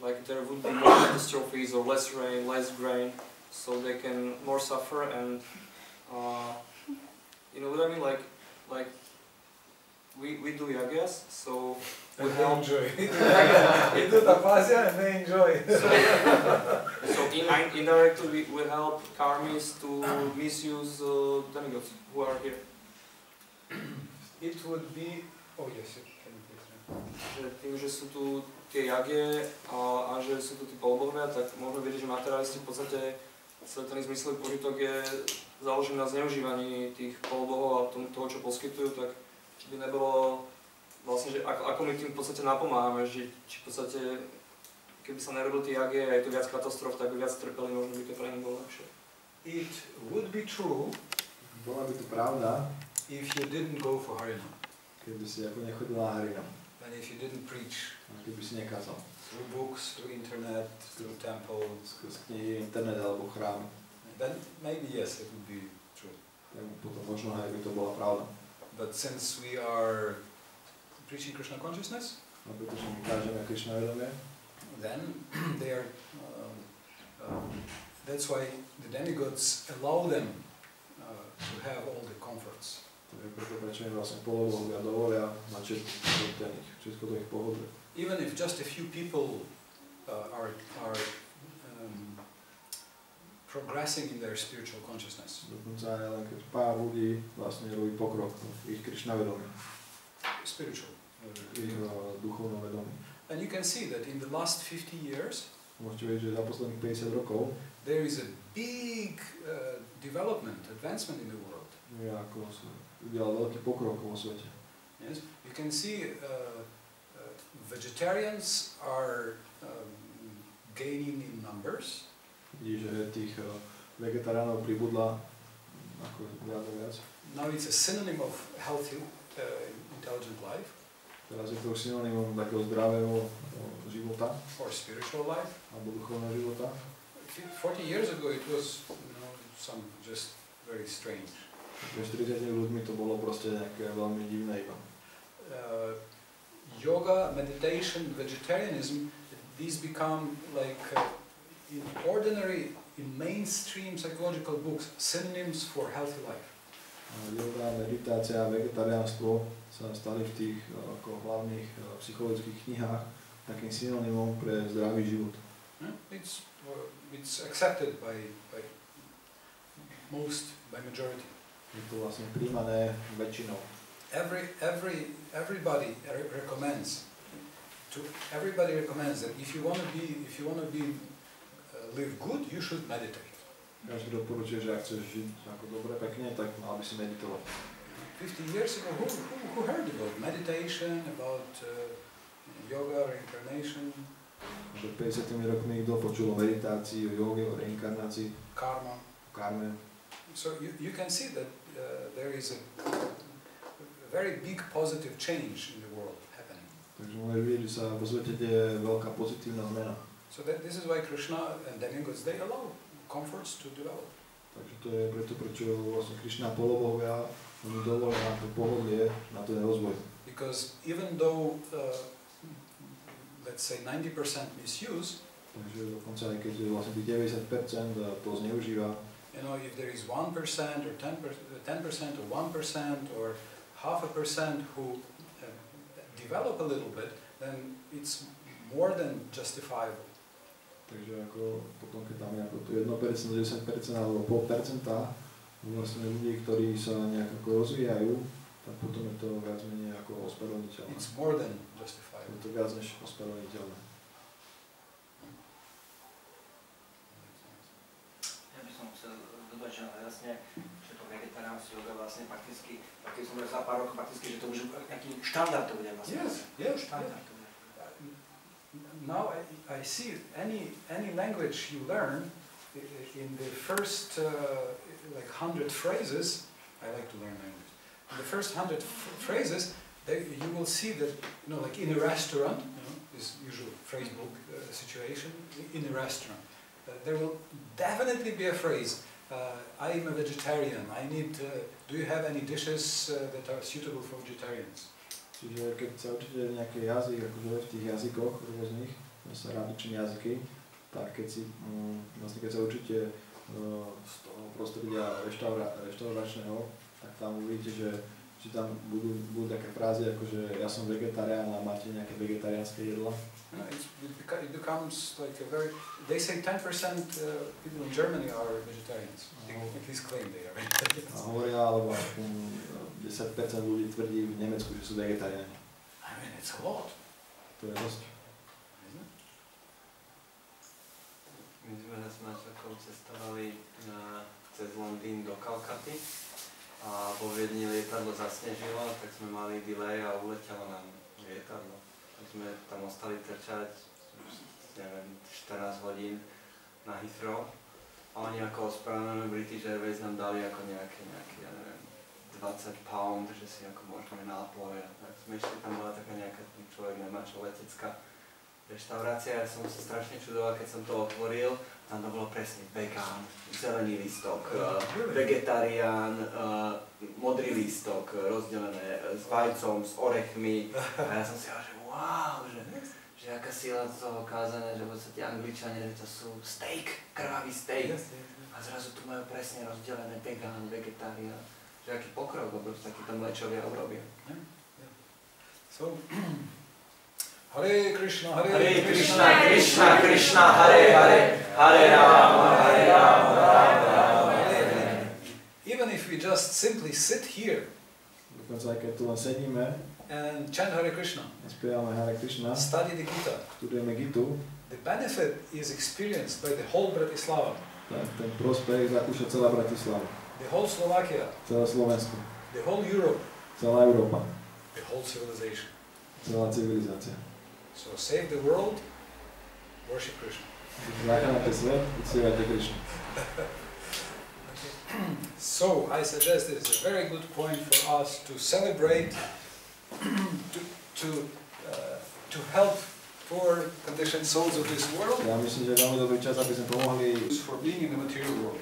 like there would be more catastrophes or less rain, less grain, so they can more suffer and you know what I mean, like we do yagas, so we help. Enjoy. We do tapasya and they enjoy. So indirectly we help karmis to misuse demigods who are here. It would be, oh yes, can you please? Že tým, že sú tu tie jagie a že sú tu tí polobohovia, tak môžeme vedieť, že materialisti v podstate celý ten zmyslový požitok je založený na zneužívaní tých polobohov a toho, čo poskytujú, tak či by nebolo vlastne, že ako my tým v podstate napomáhame, že či v podstate keby sa nerobili tie jagie a je tu viac katastrof, tak by viac trpeli, možno by to pre nich bolo lepšie. It would be true. Bola by to pravda, if you didn't go for Harinam. keby si ako nechodil na Harinam. And if you didn't preach. Keby si nekázal. Through books, through internet, through temple. Skrz knihy, internet alebo chrám. Then maybe yes, it would be true. Potom možno aj by to bola pravda. But since we are preaching Krishna consciousness, pretože my kážeme Krišna vedomie, then they are. That's why the demigods allow them to have all the comforts. Prečo im vlastne polobohovia dovolia mať všetko do ich pohodlia. Even if just a few people are progressing in their spiritual consciousness. Dokonca aj len keď pár ľudí vlastne robí pokrok v ich Krišna vedomí. Spiritual. Ich duchovnom vedomí. And you can see that in the last 50 years, môžete vedieť, že za posledných 50 rokov there is a big development, advancement in the world. Ako udial veľký pokrok vo svete. Yes, you can see vegetarians are gaining in numbers. Vidíš, že tých vegetariánov pribudla ako viac a viac. Now it's a synonym of healthy, intelligent life. Teraz je to synonymom takého zdravého života. Or spiritual life. Alebo duchovného života. 40 years ago it was, some just very strange. Pred 40 ľuďmi to bolo proste nejaké veľmi divné iba. Yoga, meditation, vegetarianism, these become like in ordinary, in mainstream psychological books, synonyms for healthy life. Yoga, meditácia a vegetariánstvo sa stali v tých ako hlavných psychologických knihách takým synonymom pre zdravý život. It's accepted by majority. Je to vlastne príjmané väčšinou. Everybody recommends that if you want to live good, you should meditate. Každý doporučuje, že ak chceš žiť ako dobre, pekne, tak mal by si meditovať. 50 years ago, who heard about meditation, about yoga, reincarnation? Že 50 rokmi kto počul o meditácii, o joge, o reinkarnácii, karme. So you can see that there is a very big positive change in the world happening. Takže môžeš vidieť, že sa vo svete deje veľká pozitívna zmena. So this is why Krishna and demigods, they allow comforts to develop. Takže to je preto, prečo vlastne Krišna a polobohovia, oni dovolia na to pohodlie, na ten rozvoj. Because even though, let's say 90% misuse, takže dokonca aj keď vlastne tých 90% to zneužíva, if there is 1% or 10% or 1% or 0.5% who develop a little bit, then it's more than justifiable. Takže ako potom, keď tam je ako to 1%, 10% alebo 0.5%, vlastne ľudí, ktorí sa nejak ako rozvíjajú, tak potom je to viac menej ako ospravedlniteľné. It's more than justifiable. Je to viac než ospravedlniteľné. Ja by som chcel dodať, že vlastne, že to vegetariánstvo yoga vlastne prakticky, keď som za pár rokov prakticky, že to už nejaký štandard to bude vlastne. Yes. Štandard to bude. Now I see any language you learn in the first like 100 phrases. I like to learn language. In the first 100 phrases, you will see that like in a restaurant, this usual phrase book situation in a restaurant, there will definitely be a phrase. I am a vegetarian. I need. Do you have any dishes that are suitable for vegetarians? Čiže keď sa učíte nejaký jazyk, akože v tých jazykoch rôznych, sa rád učím jazyky, tak vlastne keď sa učíte z toho prostredia reštauračného, tak tam uvidíte, že tam budú také frázy ako, že ja som vegetarián a máte nejaké vegetariánske jedla. It becomes like a very. They say 10% people in Germany are vegetarians. At least claim they are vegetarians. A hovoria, alebo 10% ľudí tvrdí v Nemecku, že sú vegetariáni. I mean, it's a lot. To je dosť. My sme s manželkou cestovali cez Londýn do Kalkaty a vo Viedni lietadlo zasnežilo, tak sme mali delay a uletelo nám lietadlo. Tak sme tam ostali trčať, neviem, 14 hodín na Heathrow a oni ako ospravedlnili British Airways nám dali ako nejaké, ja neviem, 20 pound, že si ako môžeme nápoje. Tak sme ešte tam bola taká nejaká, človek nemá čo, letecká reštaurácia. Ja som sa strašne čudoval, keď som to otvoril. Tam to bolo presne vegán, zelený lístok, vegetarián, modrý lístok, rozdelené s vajcom, s orechmi. A ja som si hovoril, že wow, že aká sila z toho kázané, že v podstate Angličania, že to sú steak, krvavý steak. A zrazu tu majú presne rozdelené vegán, vegetarián. Že aký pokrok, lebo takýto mlečovia urobia. So, Hare Krišna, Hare Krišna, Krišna Krišna, Hare Hare, Hare Rama, Hare Rama, Rama Rama, Hare Hare. Even if we just simply sit here Dokonca aj keď tu len sedíme and chant Hare Krishna, a spievame Hare Krišna, study the Gita, študujeme Gitu, the benefit is experienced by the whole Bratislava, tak ten prospech zakúša celá Bratislava, the whole Slovakia, celé Slovensko, the whole Europe, celá Európa, the whole civilization. celá civilizácia. So save the world, worship Krishna. Zachránite svet, uctievajte Krišnu. So I suggest it is a very good point for us to celebrate, to help poor conditioned souls of this world. Ja myslím, že je veľmi dobrý čas, aby sme pomohli. For being in the material world.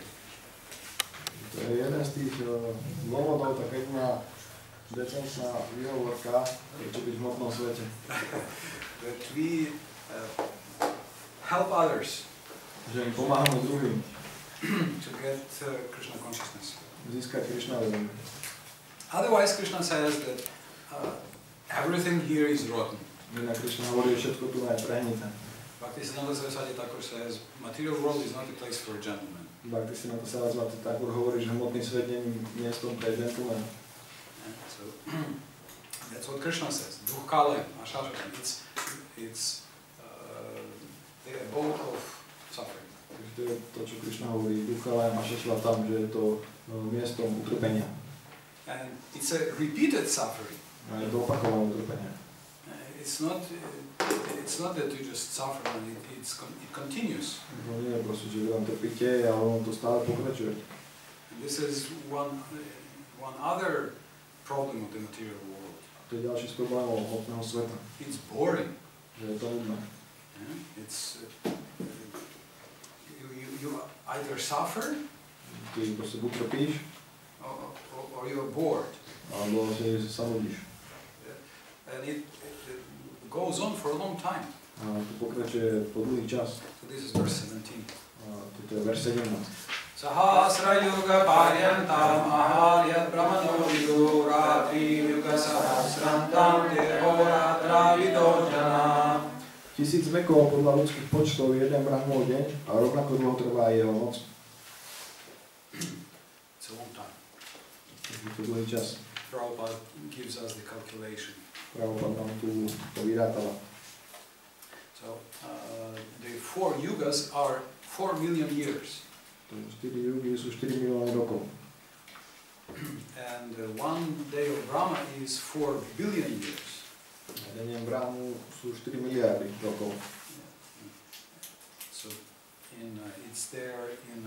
To je jeden z tých dôvodov, taká jedna decentná výhovorka, prečo byť v hmotnom svete. That we help others Že im pomáhame druhým to get Krishna consciousness. získať Krišna vedomie. Otherwise, Krishna says that everything here is rotten. Inak Krišna hovorí, že všetko tu je prehnité. Bhaktisiddhanta Saraswati Thakur says, material world is not a place for a gentleman. Bhaktisiddhanta Saraswati Thakur hovorí, že hmotný svet nie je miestom pre gentleman. So that's what Krishna says. Dukkale, ashashatan. It's the abode of suffering. To je to, čo Krišna hovorí, Dukkale, ashashvatam, že je to miestom utrpenia. And it's a repeated suffering. A je to opakované utrpenie. It's not that you just suffer and it continues. No nie je proste, že vy vám trpíte a ono to stále pokračuje. And this is one other problem of the material world. To je ďalší z problémov hmotného sveta. It's boring. Že je to nudné. It's you either suffer Ty proste buď trpíš, or you're bored. alebo sa nudíš. And it goes on for a long time. A to pokračuje po dlhý čas. So this is verse 17. A toto je verš 17. Sahasra yuga paryantam aharyat brahmano vidu ratri yuga sahasrantam devora vido jana. 1000 vekov podľa ľudských počtov je jeden brahmov deň a rovnako dlho trvá jeho noc. It's a long time. Je to dlhý čas. Prabhupada gives us the calculation. Prabhupada nám tu to vyrátala. So the 4 yugas are 4 million years. 4 yugy sú 4 milióny rokov. And one day of Rama is 4 billion years. Dňom Brahmu sú 4 miliardy rokov. So it's there in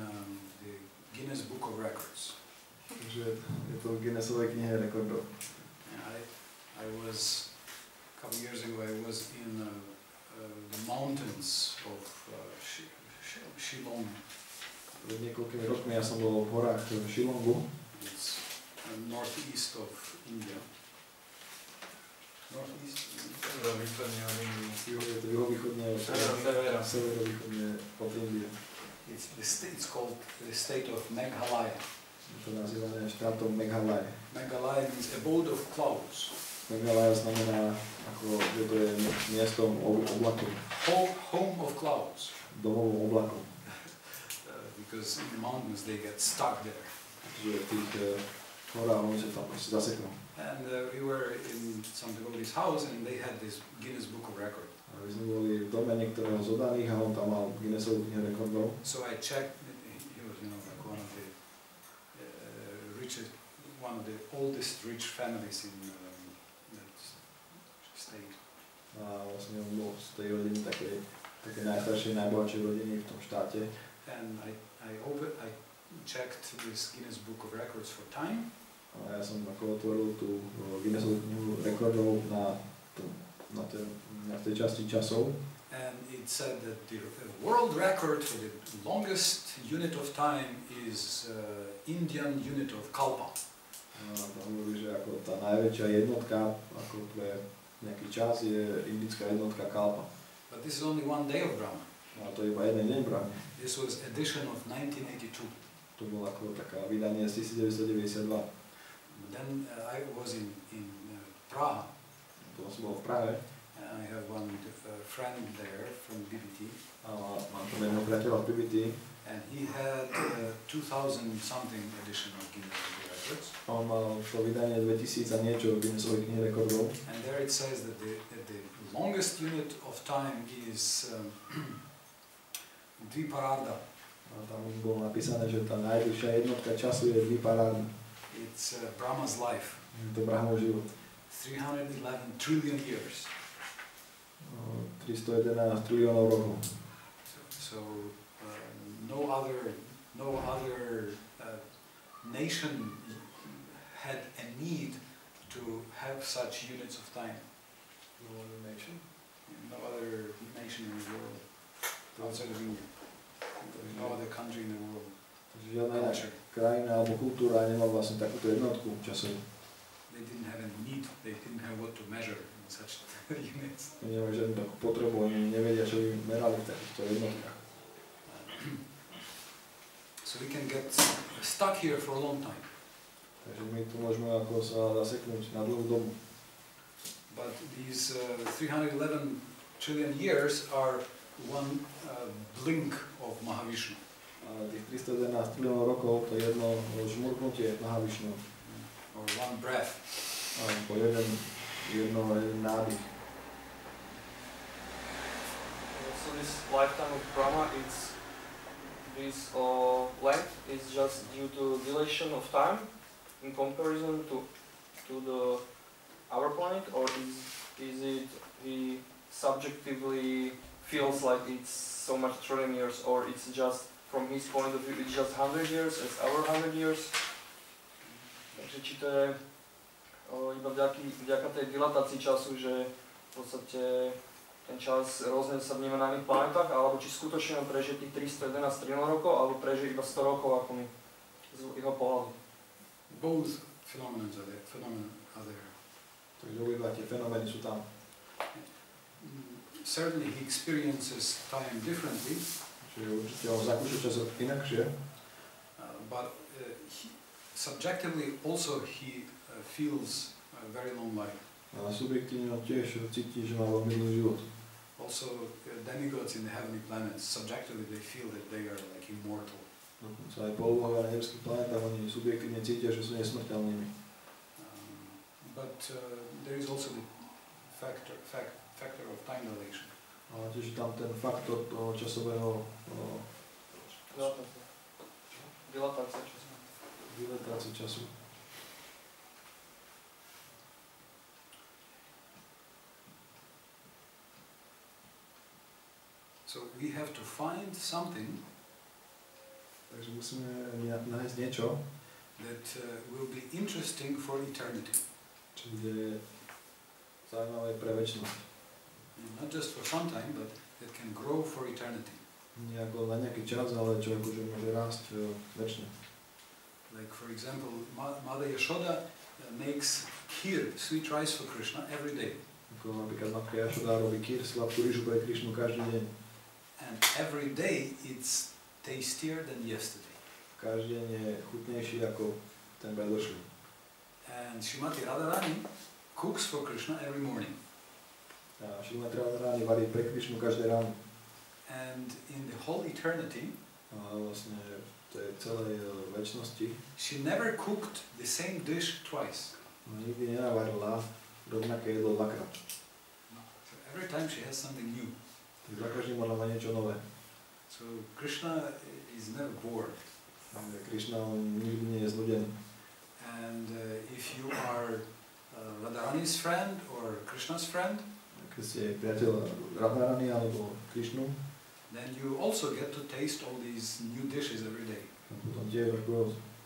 the Guinness Book of Records. Takže je to v Guinnessovej knihe rekordov. I was, a couple years ago, I was in the mountains of Shillong. Pred niekoľkými rokmi ja som bol v horách v Shillongu. It's northeast of India. Northeast? Severovýchodne od Indie. Je to juhovýchodne od severovýchodne od Indie. It's called the state of Meghalaya. Je to nazývané štátom Meghalaya. Meghalaya means abode of clouds. Meghalaya znamená, ako, že to je miestom oblakov. Home of clouds. Domovom oblakom. Because in the mountains they get stuck there. Že v tých horách oni sa tam proste zaseknú. And we were in some devotee's house and they had this Guinness Book of Records. A my sme boli v dome niektorého z oddaných a on tam mal Guinnessovú knihu rekordov. So I checked, he was, like one of the richest, one of the oldest rich families in that state. A vlastne on bol z tej rodiny také najstaršej, najbohatšej rodiny v tom štáte. And I checked this Guinness Book of Records for time. A ja som ako otvoril tú Guinnessovú knihu rekordov na tej časti časov. And it said that the world record for the longest unit of time is Indian unit of kalpa. A tam hovorí, že ako tá najväčšia jednotka ako pre nejaký čas je indická jednotka kalpa. But this is only one day of Brahma. A to je iba jeden deň Brahmy. This was edition of 1982. To bolo ako taká vydanie z 1992. Then I was in Praha. Potom som bol v Prahe. I have one friend there from BBT. A mám tam jedného priateľa v BBT. And he had 2000 something edition of Guinness Book of Records. On mal to vydanie 2000 a niečo v Guinnessovej knihe rekordov. And there it says that the longest unit of time is Dviparada. A tam už bolo napísané, že tá najdlhšia jednotka času je Dviparada. It's Brahma's life. Je to Brahmov život. 311 trillion years. 311 triliónov rokov. So no other nation had a need to have such units of time. No other nation? No other nation in the world outside of India. No other country in the world. Takže žiadna krajina alebo kultúra nemá vlastne takúto jednotku časovú. They didn't have a need, they didn't have what to measure in such units. Oni nemajú žiadnu takú potrebu, oni nevedia, čo by merali v takýchto jednotkách. So we can get stuck here for a long time. Takže my tu môžeme ako sa zaseknúť na dlhú dobu. But these 311 trillion years are one blink of Mahavishnu. A tých 311 triliónov rokov to je jedno žmurknutie Mahavišnu. Or one breath. Alebo jeden nádych. So this lifetime of Brahma, this length is just due to dilation of time in comparison to our planet, or is it he subjectively feels like it's so much trillion years, or it's just from his point of view it's just 100 years as our 100 years? Takže či to je iba vďaka tej dilatácii času, že v podstate ten čas rôzne sa vníma na iných planetách, alebo či skutočne on prežije tých 311 trilionov rokov, alebo prežije iba 100 rokov ako my, z jeho pohľadu. Both phenomena are there. Takže obidva tie fenomény sú tam. Certainly he experiences time differently. Čiže určite on zakúša čas inakšie. But subjectively also he feels a very long life. Ale subjektívne on tiež cíti, že má veľmi dlhý život. Also demigods in the heavenly planets, subjectively they feel that they are like immortal. Dokonca aj polobohovia na nebeských planetách, oni subjektívne cítia, že sú nesmrteľnými. But there is also the factor of time dilation. Ale tiež je tam ten faktor toho časového dilatácie času. So we have to find something. Takže musíme nájsť niečo, that will be interesting for eternity. čo bude zaujímavé pre večnosť. Not just for some time, but that can grow for eternity. Nie ako na nejaký čas, ale čo akože môže rásť večne. Like for example, Mother Yashoda makes kheer, sweet rice for Krishna every day. Ako napríklad matka Jašoda robí kýr, sladkú rýžu pre Krišnu každý deň. And every day it's tastier than yesterday. Každý deň je chutnejší ako ten predošlý. And Srimati Radharani cooks for Krishna every morning. A Srimati Radharani varí pre Krišnu každé ráno. And in the whole eternity, A vlastne v tej celej večnosti she never cooked the same dish twice. nikdy nenavarila rovnaké jedlo dvakrát. So every time she has something new. Tak za každým možno má niečo nové. So Krishna is never bored. Krišna nikdy nie je znudený. And if you are Radharani's friend or Krishna's friend, Keď ste priateľ Radharani alebo Krišnu, then you also get to taste all these new dishes every day. a potom tiež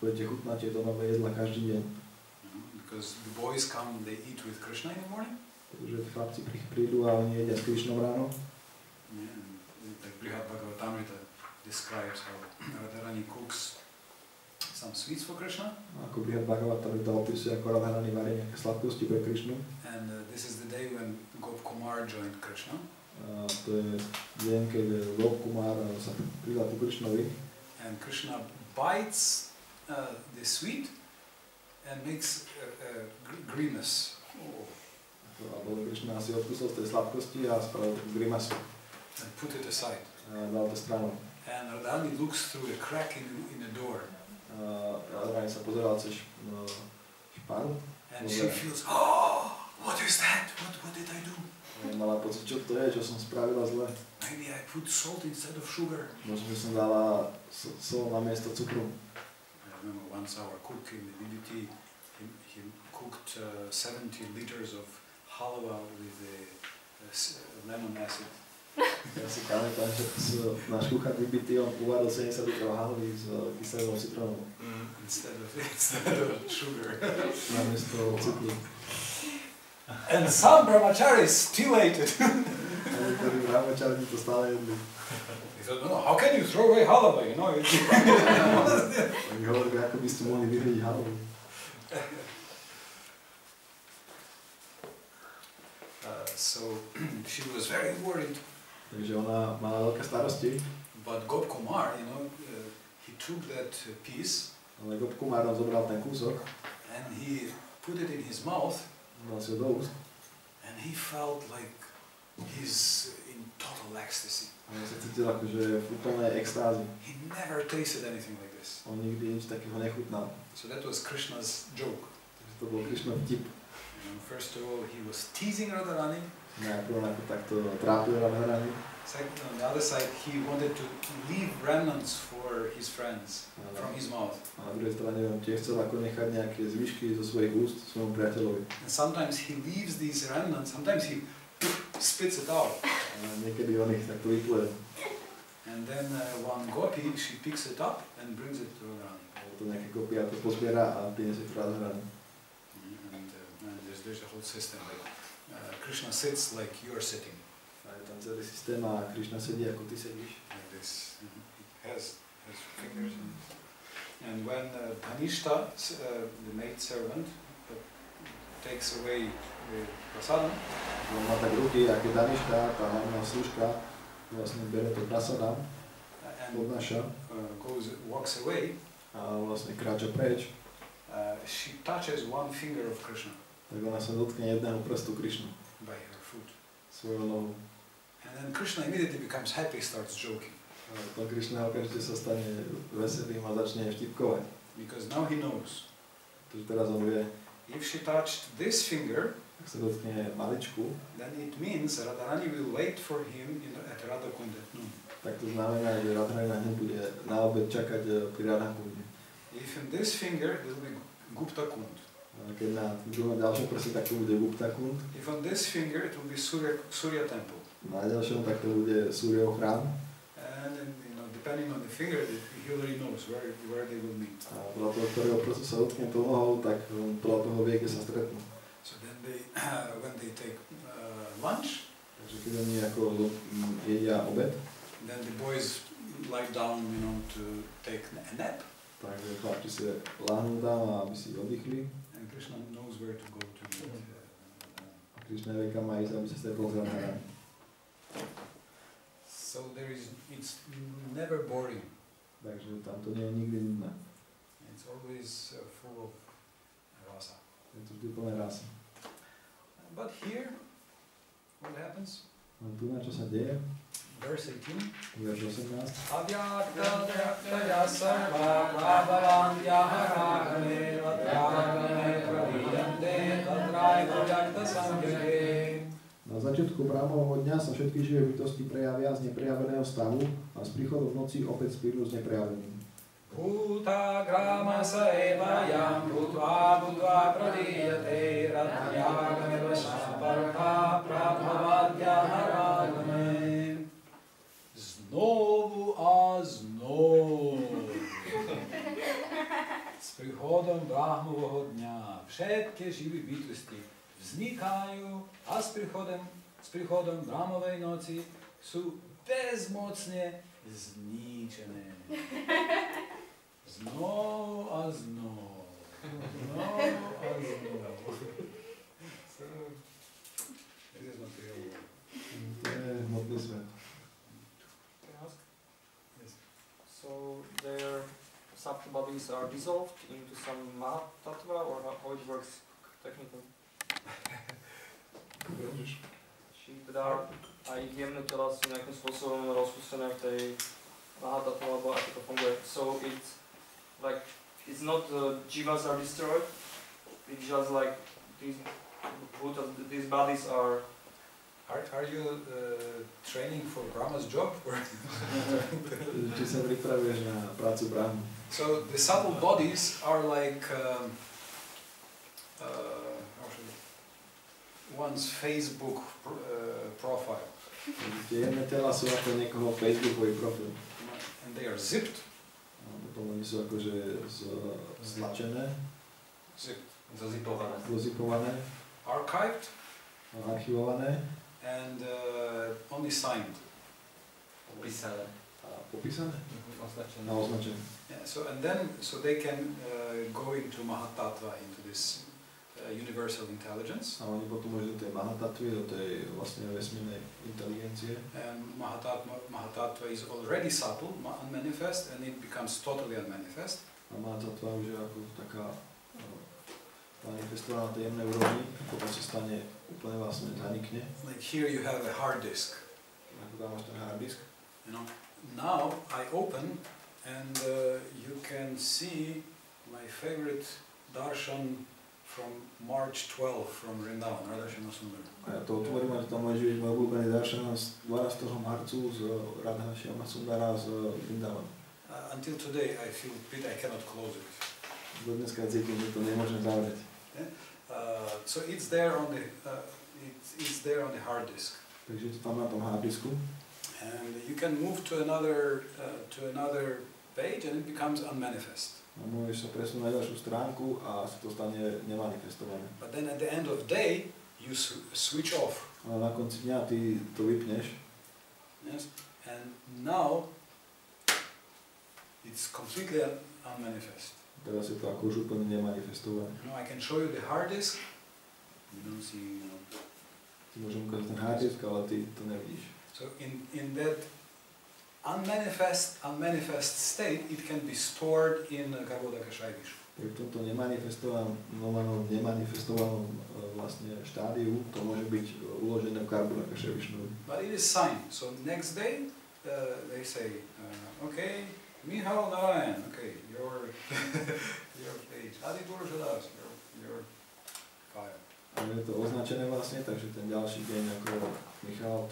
budete chutnať tieto nové jedla každý deň. Because the boys come, they eat with Krishna in the morning. Pretože chlapci prídu a oni jedia s Krišnom ráno. Like Brihad Bhagavatamrita describes how Radharani cooks some sweets for Krishna. Ako Brihad Bhagavatamrita opisuje, ako Radharani varí nejaké sladkosti pre Krišnu. And this is the day when Gop Kumar joined Krishna. A to je deň, keď Gop Kumar sa pridal ku Krišnovi. And Krishna bites the sweet and makes a grimace. Oh. Alebo Krišna si odkúsil z tej sladkosti a spravil takú grimasu. And put it aside. A dal to stranou. And Radharani looks through a crack in the door. Radharani sa pozeral cez špáru. And she feels, oh, what is that? What did I do? Mala pocit, čo to je, čo som spravila zle. Maybe I put salt instead of sugar. Možno, že som dala sol na miesto cukru. I remember once our cook in the DBT, he cooked 70 liters of halwa with lemon acid. Ja si pamätám, že náš kuchár DBT, on uvaril 70 litrov halvy s kyselou citrónou. Instead of sugar. Na miesto cukru. And some brahmacharis still ate it. Ale ktorí brahmačari to stále jedli. He said, no, how can you throw away halwa, you know? Oni hovorili, ako by ste mohli vyhodiť halvu. So she was very worried. Takže ona mala veľké starosti. But Gop Kumar, you know, he took that piece. Ale Gop Kumar zobral ten kúsok. And he put it in his mouth. Dal si ho do úst. And he felt like he's in total ecstasy. A on sa cítil akože v úplnej extázi. He never tasted anything like this. On nikdy nič takého nechutnal. So that was Krishna's joke. Takže to bol Krišnov vtip. First of all, he was teasing Radharani. Najprv ako takto trápil Radharani. Second, on the other side, he wanted to leave remnants for his friends from his mouth. A na druhej strane on tiež chcel ako nechať nejaké zvyšky zo svojich úst svojmu priateľovi. And sometimes he leaves these remnants, sometimes he spits it out. A niekedy on ich takto vypluje. And then one gopi, she picks it up and brings it to Radharani. To nejaké kopia to pozbiera a priniesie to Radharani. And there's a whole system. Like, Krishna sits like you are sitting. A je tam celý systém a Krišna sedí ako ty sedíš. Like this. He has fingers. And when Dhanishta, the maid servant, takes away the prasadam, on má tak ruky, ako Daniška, tá hlavná služka, vlastne bere to prasadam, odnáša walks away, a vlastne kráča preč. She touches one finger of Krishna. Tak ona sa dotkne jedného prstu Krišnu. By her foot. Svojou nohou. And then Krishna immediately becomes happy, starts joking. A potom Krišna okamžite sa stane veselým a začne štipkovať. Because now he knows. Takže teraz on vie, if she touched this finger, ak sa dotkne maličku, then it means Radharani will wait for him at Radhakund at noon. tak to znamená, že Radharani na ňu bude na obed čakať pri Radhakunde. If in this finger, it will be Gupta Kund. A keď na druhom ďalšom prste, tak to bude Gupta Kund. If on this finger, it will be Surya temple. Na ďalšom, tak to bude Súriov chrám. And then, depending on the finger, he already knows where they will meet. A podľa toho, ktorého proste sa dotkne tou nohou, tak podľa toho vie, kde sa stretnú. So then when they take lunch, Takže keď oni ako jedia obed, then the boys lie down, to take a nap. takže chlapci si láhnú tam, aby si oddychli. And Krishna knows where to go to meet. A Krišna vie, kam má ísť, aby sa stretol s Radharani. So it's never boring. Takže tam to nie je nikdy nudné. It's always full of rasa. Je to vždy plné rásy. But here, what happens? No tu na čo sa deje? Verse 18. Verš 18. Avyakta sarva prabhavantya haragane vadragane praviyante tadraivajakta samyage. Na začiatku Brahmovho dňa sa všetky živé bytosti prejavia z neprejaveného stavu a s príchodom noci opäť spíru s neprejaveným. Bhuta grama saeva yam bhutva pradiyate radhyagame vashaparka prabhavadya haragame. Znovu a znovu. S príchodom Brahmovho dňa všetky živé bytosti vznikajú a s príchodom Brahmovej noci sú bezmocne zničené. Znovu a znovu. Znovu a znovu. So, this is not real world. To je hmotný svet. Can I ask? Yes. So their subtle bodies are dissolved into some Mahatattva, or how it works technically? Či teda aj jemné tela sú nejakým spôsobom rozpustené v tej Mahatattva, alebo ako to funguje. So it's like, it's not jivas are destroyed, it's just like these bodies are. Are you training for Brahma's job? Či sa pripravuješ na prácu Brahmu. So the subtle bodies are like one's Facebook profile. Tie jemné tela sú ako niekoho Facebookový profil. And they are zipped. A potom oni sú akože zlačené, dozipované, Archived archivované and only signed. Popísané. a popísané Označené. a označené. Yeah, so they can go into Mahatattva, into this universal intelligence. A oni potom môžu do tej Mahatattwy, do tej vlastne vesmírnej inteligencie. And Mahatattva is already subtle, unmanifest, and it becomes totally unmanifest. A Mahatattva už je ako taká manifestovaná na tej jemnej úrovni, a potom sa stane úplne vlastne zanikne. Like here you have a hard disk. Ako tam máš ten hard disk. Now I open and you can see my favorite darshan from March 12 from Vrindavan, Radha Sundar. A ja to otvorím, a tam môže byť môj obľúbený daršan z 12. marcu z Radha Sundara z Vrindavan. Until today I feel I cannot close it. Do dneska cítim, že to nemôžem zavrieť. So it's there on the hard disk. Takže je to tam na tom hard disku. And you can move to another page and it becomes unmanifest. A môžeš sa presunúť na ďalšiu stránku a sa to stane nemanifestované. But then at the end of the day, you switch off. A na konci dňa ty to vypneš. Yes? And now it's completely unmanifest. Teraz je to ako už úplne nemanifestované. Now I can show you the hard disk. You don't see, Ty môžem ukázať ten hard disk, ale ty to nevidíš. So in that unmanifest state, it can be stored in Garbhodaka Shaivishu. V tomto nemanifestovanom vlastne štádiu to môže byť uložené v Garbhodaka Shaivishu. But it is signed. So next day, they say, okay, Mihal Narayan, okay, your page, Adi Purusha Das, your je to označené vlastne, takže ten ďalší deň ako Michal,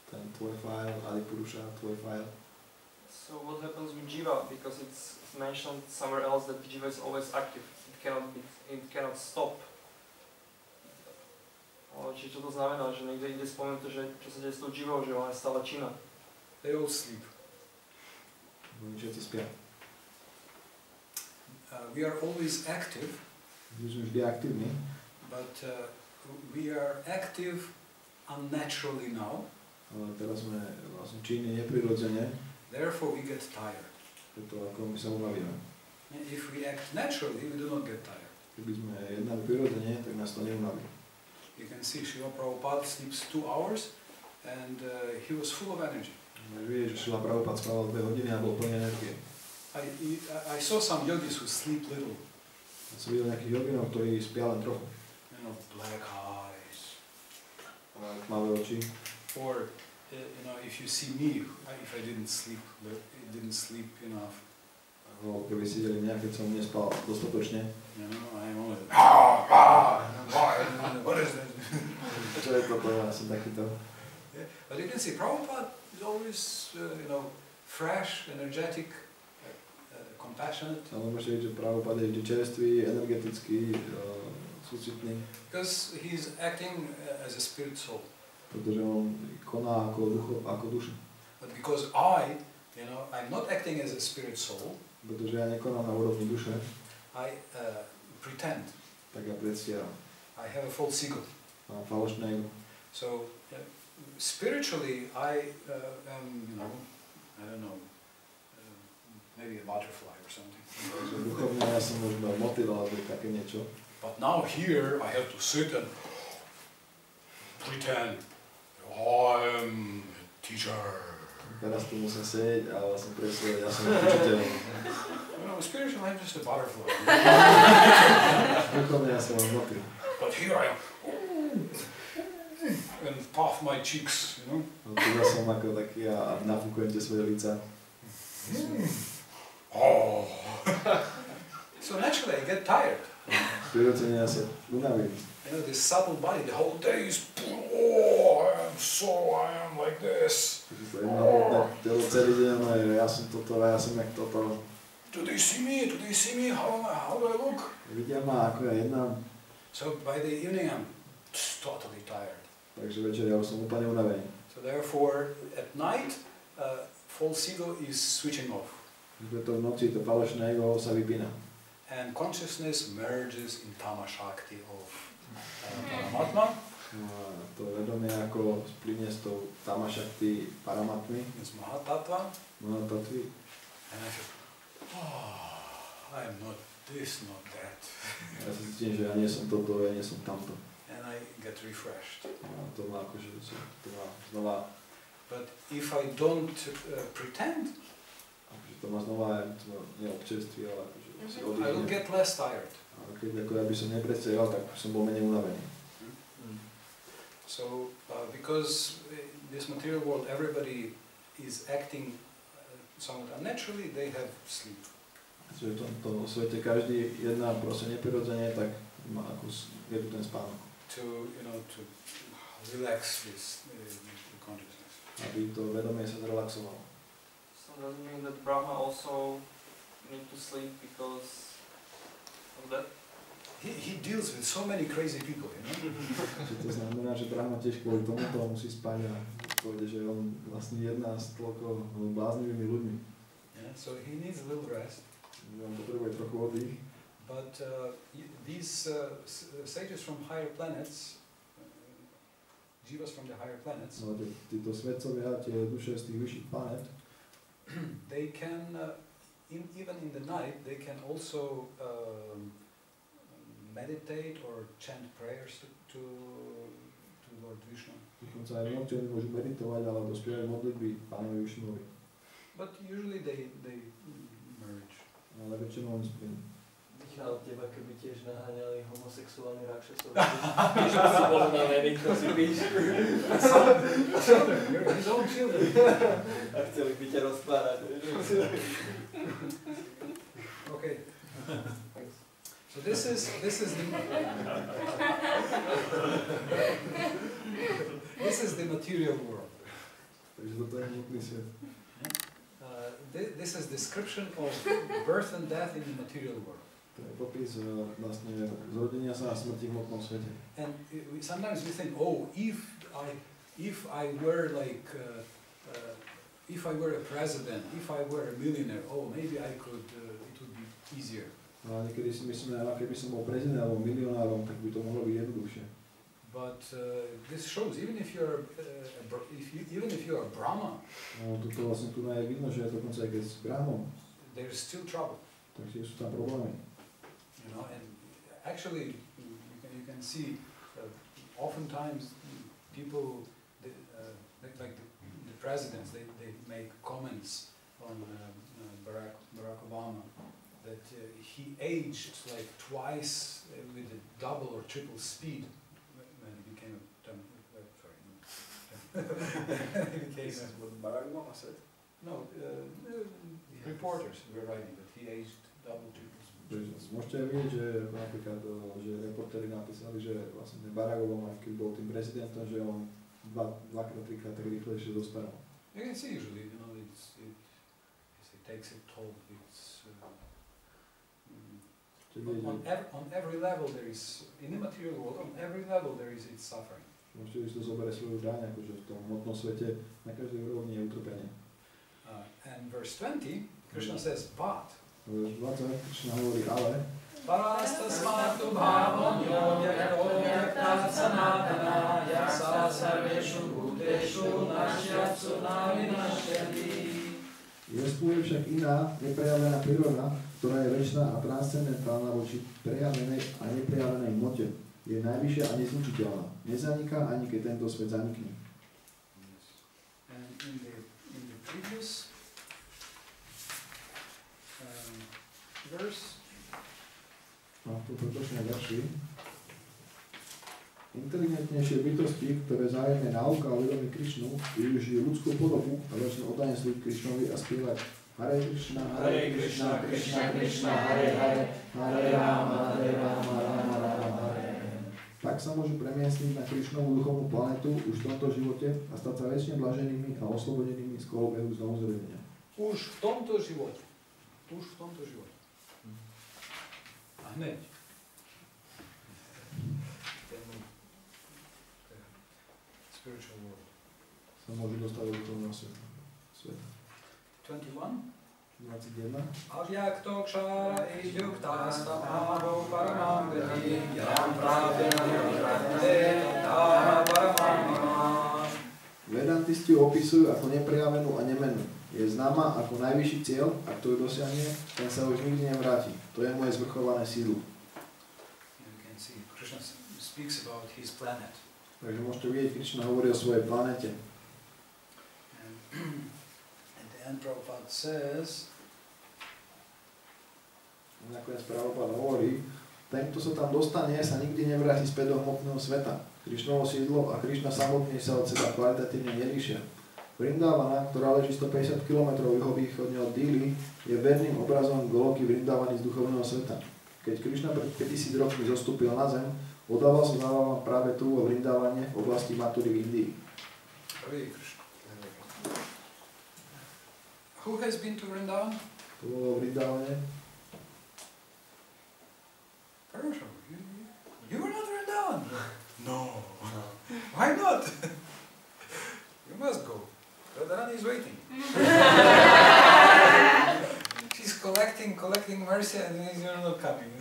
ten tvoj file, Ali Purusha, tvoj file. So what happens with jiva? Because it's mentioned somewhere else that jiva is always active. It cannot stop. Čiže čo to znamená, že niekde ide spomenuté, že čo sa deje s tou jivou, že ona je stále činná. They all sleep. Oni všetci spia. We are always active. My sme vždy aktívni. But we are active unnaturally now. Ale teraz sme vlastne činní neprirodzene. Therefore we get tired. Preto ako my sa unavíme. If we act naturally, we do not get tired. Keby sme jednali prirodzene, tak nás to neunaví. You can see Srila Prabhupada sleeps 2 hours and he was full of energy. Vieš, že Srila Prabhupada spával 2 hodiny a bol plný energie. I saw some yogis who sleep little. Ja som videl nejakých yoginov, ktorí spia len trochu. You know, black eyes. Tmavé oči. Or, you know, if you see me, if I didn't sleep enough. Keby si videli mňa, keď som nespal dostatočne. You know, I'm always what is that? Čo je toto? Ja som takýto. Yeah. But you can see Prabhupada is always, you know, fresh, energetic, compassionate. Ale môžete vidieť, že Prabhupada je vždy čerstvý, energetický, súcitný. Because he's acting as a spirit soul. Pretože on koná ako duša. But because you know, I'm not acting as a spirit soul. Pretože ja nekonám na úrovni duše. I pretend. Tak ja predstieram. I have a false ego. Mám falošné ego. So spiritually, I am, you know, I don't know, maybe a butterfly or something. Takže duchovne ja som možno motýl alebo také niečo. But now here I have to sit and pretend I am a teacher. Teraz tu musím sedieť a vlastne predstaviť, ja som učiteľ. You know, spiritually I'm just a butterfly. Duchovne ja som motýl. But here I am. And puff my cheeks, you know. No tu ja som ako taký a nafúkujem tie svoje lica. Oh. So naturally I get tired. Prirodzene ja sa unavím. You know, this subtle body, the whole day is, I am like this. Takže to jednohmotné telo celý deň, ja som toto, ja som jak toto. Do they see me? How do I look? Vidia ma, ako ja jednám. So by the evening I'm totally tired. Takže večer ja už som úplne unavený. So therefore at night false ego is switching off. Preto v noci to falošné ego sa vypína. And consciousness merges in Tama Shakti of Paramatma. No a to vedomie ako splynie s tou Tama Shakti Paramatmy. It's Mahatattva. Mahatattvi. And I feel, I am not this, not that. Ja si cítim, že ja nie som toto, ja nie som tamto. And I get refreshed. A to má akože, to má znova... But if I don't pretend, akože to má znova, neobčerství, ale akože si I will oddychnem. get less tired. A keď ako ja by som nepredstieral, tak som bol menej unavený. So, because in this material world everybody is acting somewhat unnaturally, they have sleep. Čiže v tomto svete každý jedná proste neprirodzene, tak má ako je tu ten spánok. To, you know, to relax this consciousness. Aby to vedomie sa zrelaxovalo. So does it mean that Brahma also need to sleep because of that? He deals with so many crazy people, you know. To znamená, že Brahma tiež kvôli tomuto musí spať a povede, že on vlastne jedná s toľko bláznivými ľuďmi. Yeah, so he needs a little rest. On potrebuje trochu oddych. But these sages from higher planets, jivas from the higher planets, No, títo svetcovia, tie duše z tých vyšších planet, they can, even in the night, they can also meditate or chant prayers to Lord Vishnu. dokonca aj v noci oni môžu meditovať alebo spievať modlitby Pánovi Višnuovi. But usually they merge. Ale väčšinou oni spí. Michal, teba keby tiež naháňali homosexuálni rakšasov, že by si bol unavený, to si píš. His own children. A chceli by ťa rozpárať. Okay. So this is the this is the material world. Takže toto je hmotný svet. This is description of birth and death in the material world. To je popis vlastne zrodenia sa a smrti v hmotnom svete. And sometimes we think, oh, if I were like if I were a president, if I were a millionaire, oh, maybe I could it would be easier. A niekedy si myslíme, keby som bol prezident alebo milionárom, tak by to mohlo byť jednoduchšie. But this shows, even if you are Brahma, No, toto vlastne tu je vidno, že dokonca aj keď s Brahmom, there is still trouble. takže sú tam problémy. You know, and actually you can see oftentimes people like the presidents they make comments on Barack Obama that he aged like twice with a double or triple speed when he became Barack Obama said? No, reporters were writing that he aged double, triple speed. Môžete aj vidieť, že napríklad, že reportéri napísali, že vlastne Barack Obama, keď bol tým prezidentom, že on dvakrát, trikrát tak rýchlejšie zostaral. You can see usually, you know, it takes a toll. On every level there is, in the material world, on every level there is its suffering. Môžete, že to zoberie svoju daň, akože v tom hmotnom svete na každej úrovni je utrpenie. And verse 20, Krishna says, but. Verš 20, Krišna hovorí, ale. Parasta smatu bhavam yogyakta sanatana yasa sarveshu bhuteshu nashyatsu navinashyati. Jestvuje však iná, neprejavená príroda, ktorá je večná a transcendentálna voči prejavenej a neprejavenej hmote. Je najvyššia a nezničiteľná. Nezaniká, ani keď tento svet zanikne. And in the previous verse, v predošlom verši, inteligentnejšie bytosti, ktoré zájemne náuka a uvedomí Krišnu, využijú ľudskú podobu a začnú oddane slúžiť Krišnovi a spievať Hare Krišna, Hare Krišna, Krišna Krišna, Hare Hare, Hare Rama, Hare Rama, Rama Rama, Hare. Tak sa môžu premiestniť na Krišnovú duchovnú planetu už v tomto živote a stať sa väčšine blaženými a oslobodenými z kolobehu znovuzrodenia. Už v tomto živote. A hneď. Spiritual world. Sa môžu dostať do duchovného sveta. 21. 21. Avyakto kšara idyukta stapavo paramam gati yam pravena nirvante tara paramam. Vedantisti ju opisujú ako neprejavenú a nemennú. Je známa ako najvyšší cieľ, a kto ju dosiahne, ten sa už nikdy nevráti. To je moje zvrchované sídlo. You can see Krishna speaks about his planet. Takže môžete vidieť, Krišna hovorí o svojej planete. And Prabhupada says, nakoniec Prabhupada hovorí, ten, kto sa tam dostane, sa nikdy nevráti späť do hmotného sveta. Krišnovo sídlo a Krišna samotný sa od seba kvalitatívne nelíšia. Vrindavana, ktorá leží 150 km juhovýchodne od Dili, je verným obrazom Goloky Vrindavany z duchovného sveta. Keď Krišna pred 5000 rokmi zostúpil na zem, odával sa zábava práve tu vo Vrindavane v oblasti Mathury v Indii. Who has been to Vrindavan? To bolo v Vrindavane. Purusha, you were not Vrindavan? No. Why not? You must go. Radharani is waiting. She's collecting mercy and you're not coming.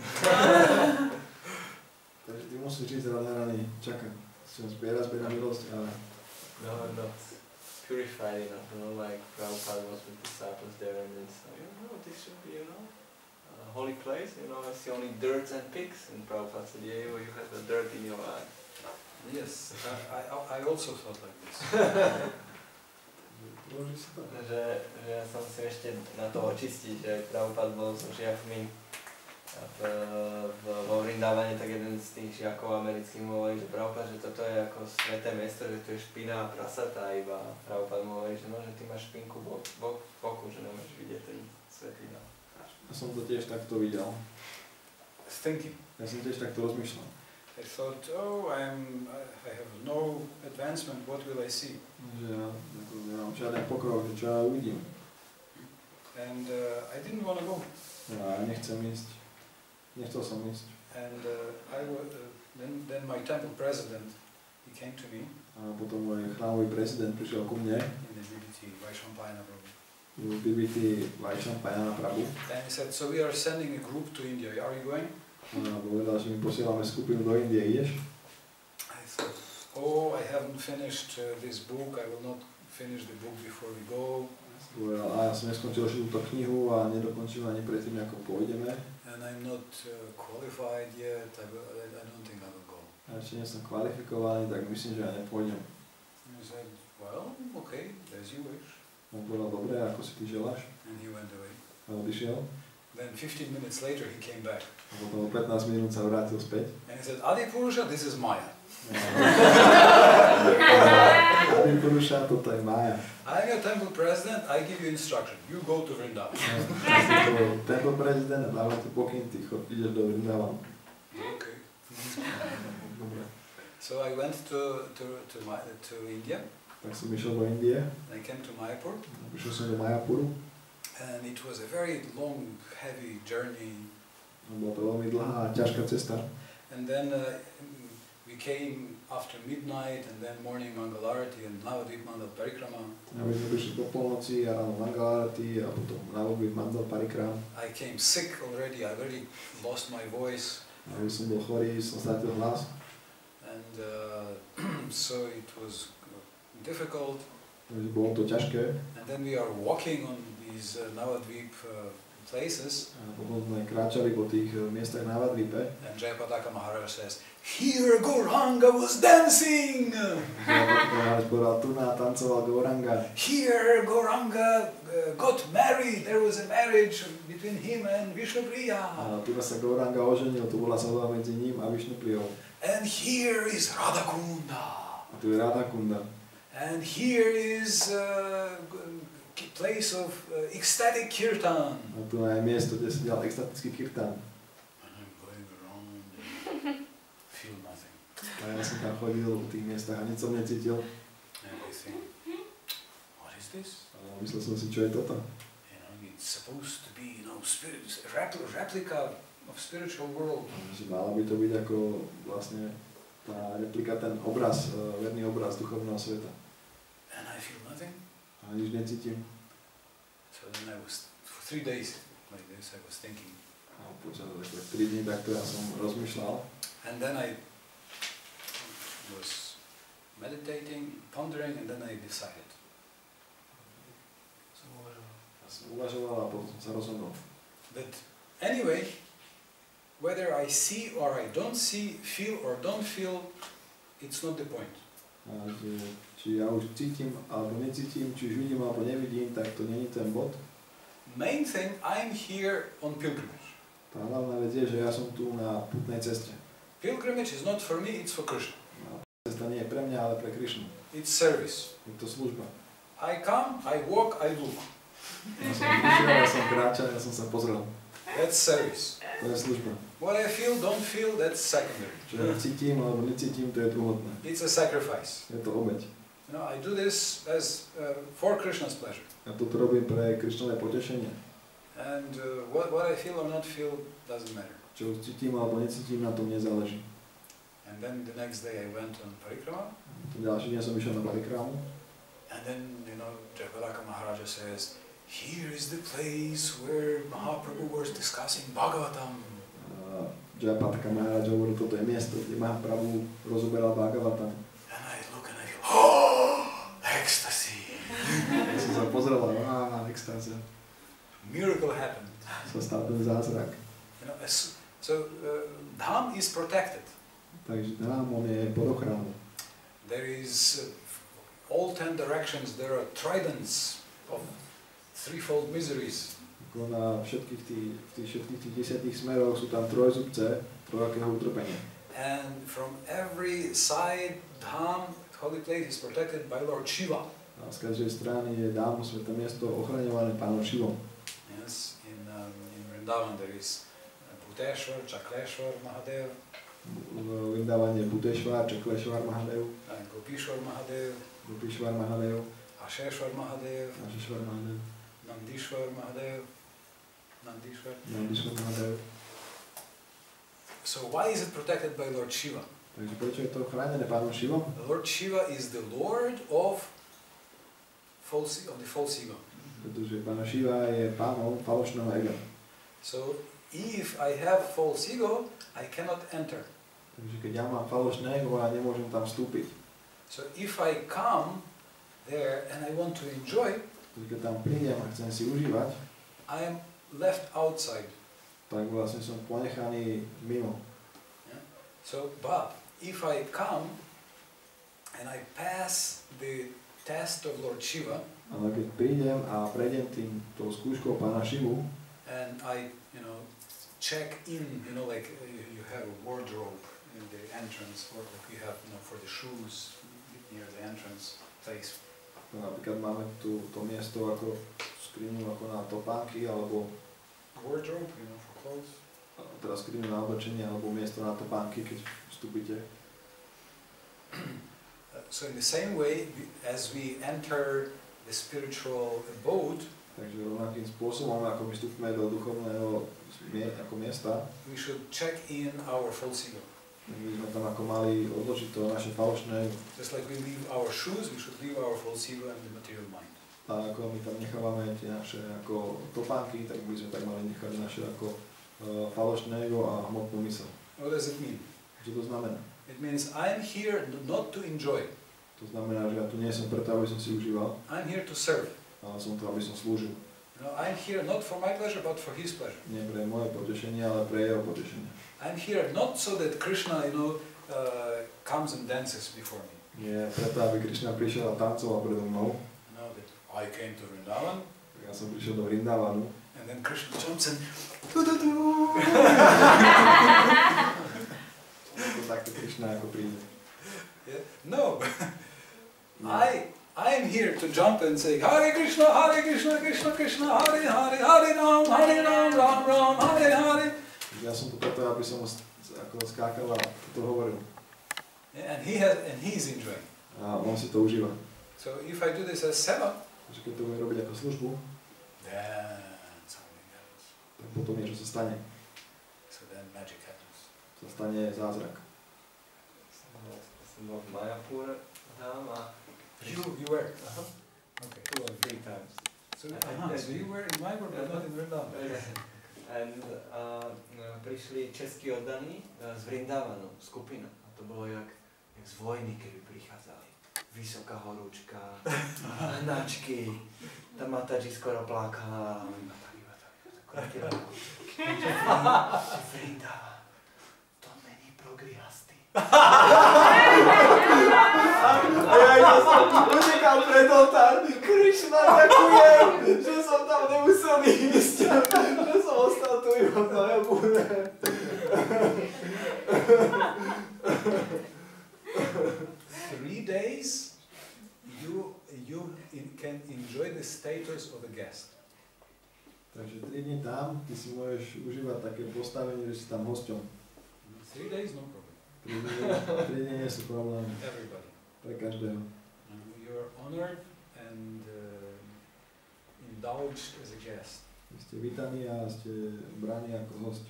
Takže ty musíš ísť Radharani, čakám. Zbiera milosť, ale... No, not purified enough, you know, like Prabhupada was with disciples there and then said, this should be, a holy place, I see only dirt and pigs. And Prabhupada said, yeah, you have the dirt in your eye. Yes, I also thought like this. Že ja sa musím ešte na to očistiť, že Prabhupada bol so žiakmi vo Vrindavane, tak jeden z tých žiakov amerických mu hovorí, že Prabhupada, že toto je ako sveté miesto, že tu je špina a prasatá iba. Prabhupada mu hovorí, že že ty máš špinku v boku, že nemôžeš vidieť ten svetý. Ja som to tiež takto videl. S thinking. Ja som tiež takto rozmýšľal. I thought, oh, I have no advancement, what will I see? Že ja nemám žiaden pokrok, že čo ja uvidím. And I didn't want to go. Ja nechcem ísť. Nechcel som ísť. And then my temple president, he came to me. A potom môj chrámový prezident prišiel ku mne. In the BBT, Vaishampayana Prabhu. V BBT Vaishampayana Prabhu. And he said, so we are sending a group to India, are you going? A povedal, že my posielame skupinu do Indie, ideš? I thought, oh, I haven't finished this book, I will not finish the book before we go. A ja som neskončil túto knihu a nedokončil ani predtým, ako pôjdeme. And I'm not qualified yet, I don't think I will go. A ešte nie som kvalifikovaný, tak myslím, že ja nepôjdem. And he said, well, okay, as you wish. On povedal, dobre, ako si ty želáš? And he went away. A odišiel. Then 15 minutes later he came back. A potom 15 minút sa vrátil späť. And he said, Adi Purusha, this is Maya. Adi Purusha, toto je Maya. I'm your temple president, I give you instruction. You go to Vrindavan. Temple president a dáva ti pokyn, ty ideš do Vrindavanu. Okay. So I went to India. Tak som išiel do Indie. I came to Mayapur. Išiel som do Mayapuru. And it was a very long, heavy journey. Bola to veľmi dlhá a ťažká cesta. And then we came after midnight and then morning Mangalarati and Navadvip Mandal Parikrama. A my sme prišli po polnoci a ráno Mangalarati a potom Navadvip Mandal Parikram. I came sick already, I already lost my voice. A ja som bol chorý, som stratil hlas. And so it was difficult. Takže bolo to ťažké. And then we are walking on these Navadvip places. A potom sme kráčali po tých miestach na Navadvipe. And Jayapataka Maharaj says, here Gauranga was dancing! Jayapataka Maharaj povedal, tu tancoval Gauranga. Here Gauranga got married, there was a marriage between him and Vishnupriya. A tu sa Gauranga oženil, tu bola svadba medzi ním a Vishnupriyou. And here is Radhakunda. A tu je Radhakunda. And here is place of ecstatic kirtan. A tu je miesto, kde sa dial extatický kirtan. And I'm going around and feel nothing. A ja som tam chodil v tých miestach a nič som necítil. And I think, what is this? A myslel som si, čo je toto? You know, it's supposed to be, replica of spiritual world. Že mala by to byť ako vlastne tá replika, ten obraz, verný obraz duchovného sveta. And I feel nothing. A nič necítim. So then I was, for 3 days like this, I was thinking. A počas 3 dní takto ja som rozmýšľal. And then I was meditating, pondering, and then I decided. Ja som uvažoval a potom som sa rozhodol. That anyway, whether I see or I don't see, feel or don't feel, it's not the point. A že, či ja už cítim alebo necítim, či už vidím alebo nevidím, tak to nie je ten bod. Main thing, I'm here on pilgrimage. Tá hlavná vec je, že ja som tu na putnej ceste. Pilgrimage is not for me, it's for Krishna. A cesta nie je pre mňa, ale pre Krišnu. It's service. Je to služba. I come, I walk, I look. Ja som prišiel, ja som kráčal, ja som sa pozrel. That's service. To je služba. What I feel, don't feel, that's secondary. Čo ja cítim alebo necítim, to je druhotné. It's a sacrifice. Je to obeť. You know, I do this as for Krishna's pleasure. Ja toto robím pre Krišnové potešenie. And what I feel or not feel doesn't matter. Čo cítim alebo necítim, na tom nezáleží. And then the next day I went on parikrama. Ďalší deň som išiel na parikramu. And then, you know, Jayapataka Maharaja says, here is the place where Mahaprabhu was discussing Bhagavatam. Jayapataka Maharaj hovorí, toto je miesto, kde Mahaprabhu rozoberal Bhagavatam. And I look and I feel, oh, ecstasy. Ja som sa pozrel a extáza. Miracle happened. Sa stal ten zázrak. You know, so Dham is protected. Takže Dham, on je pod ochranou. There is all 10 directions, there are tridents of threefold miseries. Na všetkých tých 10 smeroch sú tam trojzubce trojakého utrpenia. And from every side, Dham, holy place, is protected by Lord Shiva. A z každej strany je Dhamu, sveté miesto, ochraňované pánom Shivom. Yes, in Vrindavan there is Bhuteshwar, Chakleshwar Mahadev. V Vrindavane Bhuteshwar, Chakleshwar Mahadev. And Gopishwar Mahadev. Gopishwar Mahadev. Asheshwar Mahadev. Asheshwar Mahadev. Nandishwar Mahadev. Nandishwar Mahadev. So why is it protected by Lord Shiva? Takže prečo je to chránené Pánom Shivom? Lord Shiva is the Lord of the false ego. Pretože Pána Shiva je pánom falošného ega. So if I have false ego, I cannot enter. Takže keď ja mám falošné ego, ja nemôžem tam vstúpiť. So if I come there and I want to enjoy, keď tam prídem a chcem si užívať, I am left outside. Tak vlastne som ponechaný mimo. Yeah? So, but if I come and I pass the test of Lord Shiva, ale keď prídem a prejdem tou skúškou Pána Shivu, and I, check in, like you have a wardrobe in the entrance, or like you have, for the shoes near the entrance place. Napríklad máme to miesto ako skriňu ako na topánky, alebo wardrobe, for clothes. Teda skriňu na oblečenie, alebo miesto na topánky, keď vstúpite. So in the same way, as we enter the spiritual abode, takže rovnakým spôsobom, ako my vstúpime do duchovného ako miesta, we should check in our false ego. My sme tam ako mali odložiť to naše falošné. Just like we leave our shoes, we should leave our false ego and the material mind. A ako my tam nechávame tie naše ako topánky, tak by sme tak mali nechať naše ako falošné ego a hmotnú myseľ. What does it mean? Čo to znamená? It means I'm here not to enjoy. To znamená, že ja tu nie som preto, aby som si užíval. I'm here to serve. Ale som tu, aby som slúžil. I'm here not for my pleasure, but for his pleasure. Nie pre moje potešenie, ale pre jeho potešenie. I'm here not so that Krishna, comes and dances before me. Nie preto, aby Krišna prišiel a tancoval predo mnou. That I came to Vrindavan. Ja som prišiel do Vrindavanu. And then Krishna jumps in. To takto Krišna ako príde. Yeah. No. I am here to jump and say Hare Krishna, Krishna Krishna, Hare Hare, Hare Ram, Ram Ram, Hare Hare. Ja som tu preto, aby som ako skákal a to hovoril. Yeah, and he's enjoying. A on si to užíva. So if I do this as seva, Takže keď to budem robiť ako službu, then something happens. tak potom niečo sa stane. So then magic happens. Sa stane zázrak. Som bol v Mayapur tam a You were? Okay. 2 or 3 times. So you were in Mayapur, but not in Vrindavan. And prišli českí oddaní z Vrindavanu, skupina. A to bolo jak z vojny, keby prichádzali. Vysoká horúčka, hnačky, tá Mataji skoro plakala a iba tak. Vrindavan, to není progrihasty. A ja som utekal pred oltár. Krišna, ďakujem, že som tam nemusel ísť, že som ostal tu iba v Mayapure. 3 days you can enjoy the status of a guest. Takže 3 dní tam, ty si môžeš užívať také postavenie, že si tam hosťom. 3 days, no problem. 3 dní nie sú problémy. Everybody. Pre každého. You're honored and indulged as a guest. Vy ste vítaní a ste braní ako host.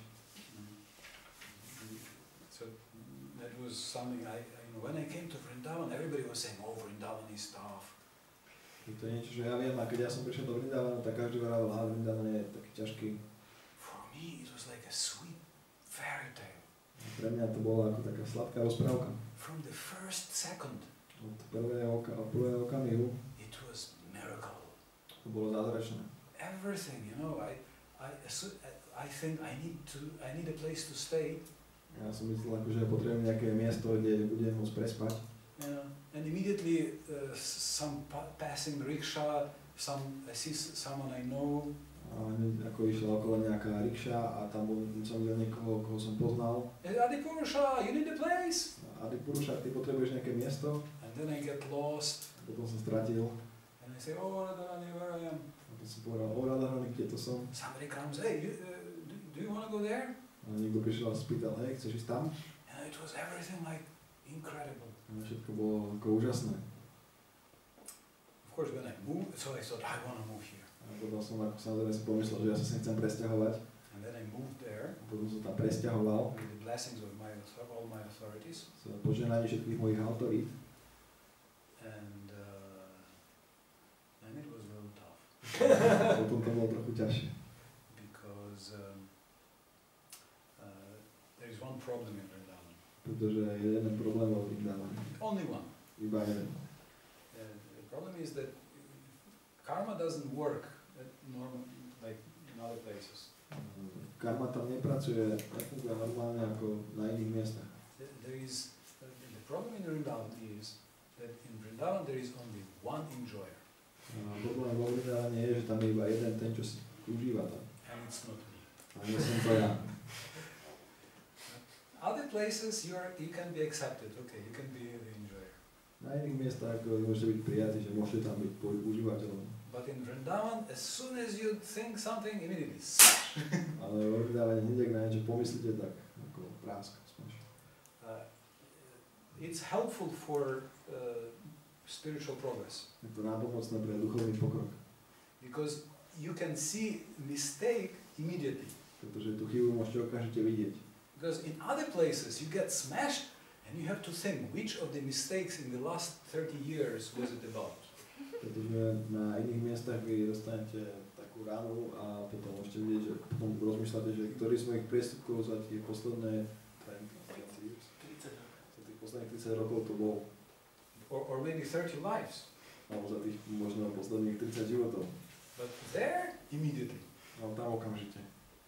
So that was something when I came to Vrindavan, everybody was saying, oh, Vrindavan is tough. To je niečo, že ja viem, a keď ja som prišiel do Vrindavanu, tak každý vravel, že Vrindavan je taký ťažký. For me, it was like a sweet fairy tale. Pre mňa to bola ako taká sladká rozprávka. From the first second, Od prvého okamihu it was miracle. to bolo zázračné. Everything, I think I need a place to stay. Ja som myslel, že potrebujem nejaké miesto, kde budem môcť prespať. And immediately some passing rickshaw, I see someone I know. A ako išla okolo nejaká rikša a tam som videl niekoho, koho som poznal. Adi Purusha, you need a place. Adi Purusha, ty potrebuješ nejaké miesto? And then I get lost. Potom som stratil. And I say, oh, Radharani, where I am? A potom som povedal, Radharani, kde to som? Somebody comes, hey, do you want to go there? A niekto prišiel a spýtal, hej, chceš ísť tam? And it was everything like incredible. A všetko bolo ako úžasné. Of course, when I moved, so I thought, I want to move here. A potom som ako samozrejme si pomyslel, že ja sa sem chcem presťahovať. And then I moved there. A potom som tam presťahoval. With the blessings of all my authorities. Za požehnanie všetkých mojich autorít. And it was a little tough. Potom to bolo trochu ťažšie. Because there is one problem in Vrindavan. Pretože je jeden problém vo Vrindavane. Only one. Iba jeden. The problem is that karma doesn't work like in other places. Karma tam nepracuje, nefunguje normálne ako na iných miestach. The problem in Vrindavan is that in Vrindavan there is only one enjoyer. Problém vo Vrindavane je, že tam je iba jeden ten, čo si užíva tam. And it's not me. A nie som to ja. Other places you can be accepted, okay, you can be the enjoyer. Na iných miestach môžete byť prijatí, že môžete tam byť užívateľom. But in Vrindavan, as soon as you think something, immediately. Ale vo Vrindavane hneď, ak na niečo pomyslíte, tak ako prásk. It's helpful for spiritual progress. Je to nápomocné pre duchovný pokrok. Because you can see mistake immediately. Pretože tú chybu môžete okamžite vidieť. Because in other places you get smashed and you have to think which of the mistakes in the last 30 years was it about. Pretože na iných miestach vy dostanete takú ránu a potom môžete vidieť, že potom rozmýšľate, že ktorý z mojich priestupkov za tie posledné 30 rokov to bol. Or maybe 30 lives. Alebo za tých možno posledných 30 životov. But there, immediately. Ale tam okamžite.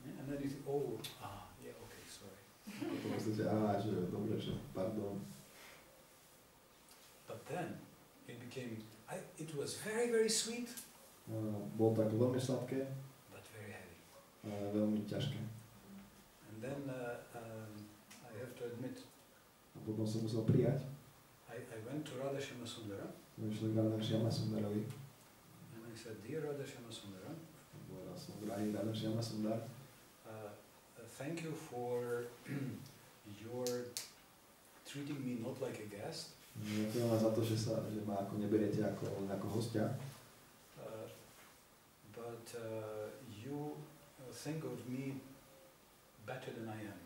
Yeah, and then you think, yeah, okay, sorry. Potom myslíte, že dobre, že pardon. But then, it was very, very sweet. Bolo tak veľmi sladké. But very heavy. Veľmi ťažké. And then, I have to admit. A potom som musel prijať. I went to Radha Shyama Sundara. Vyšli k Radha Shyama Sundarovi. And I said, dear Radha Shyama Sundara. Povedal som, drahý Radha Shyama Sundar. Thank you for your treating me not like a guest. Ďakujem vám za to, že ma ako neberiete ako hostia. But you think of me better than I am.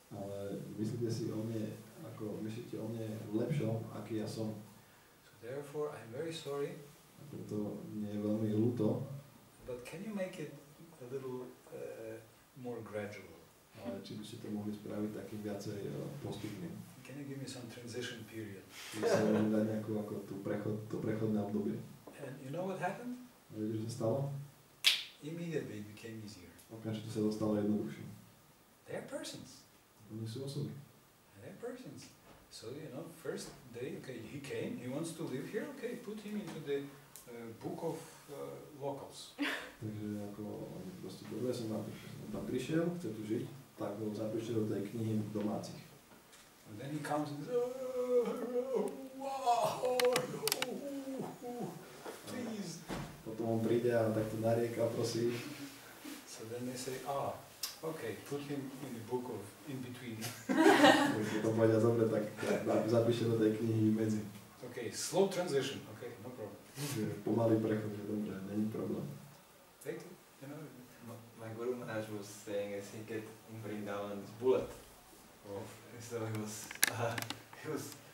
Ale myslíte si o mne, ako myslíte o mne lepšom, aký ja som. So therefore I'm very sorry. A preto mne je veľmi ľúto. But can you make it a little more gradual? Ale či by ste to mohli spraviť takým viacej postupným. Can you give me some transition period? Čiže sa vám dať nejakú ako to prechodné obdobie. And you know what happened? A viete, čo sa stalo? Immediately it became easier. Okamžite sa dostalo jednoduchšie. They are persons. Oni sú osoby. They are persons. So, first day, okay, he came, he wants to live here, okay, put him into the book of locals. Takže ako proste dobre som tam prišiel, chce tu žiť, tak ho zapíšte do tej knihy domácich. And then he comes and says, please. Potom on príde a takto narieka, prosí. So then they say, okay, put him in the book of in between. Potom povedia, dobre, tak zapíšte do tej knihy medzi. Okay, slow transition, okay, no problem. Pomalý prechod, že dobre, není problém. Take it, My Guru Maharaj was saying as he get in Vrindavan this bullet. So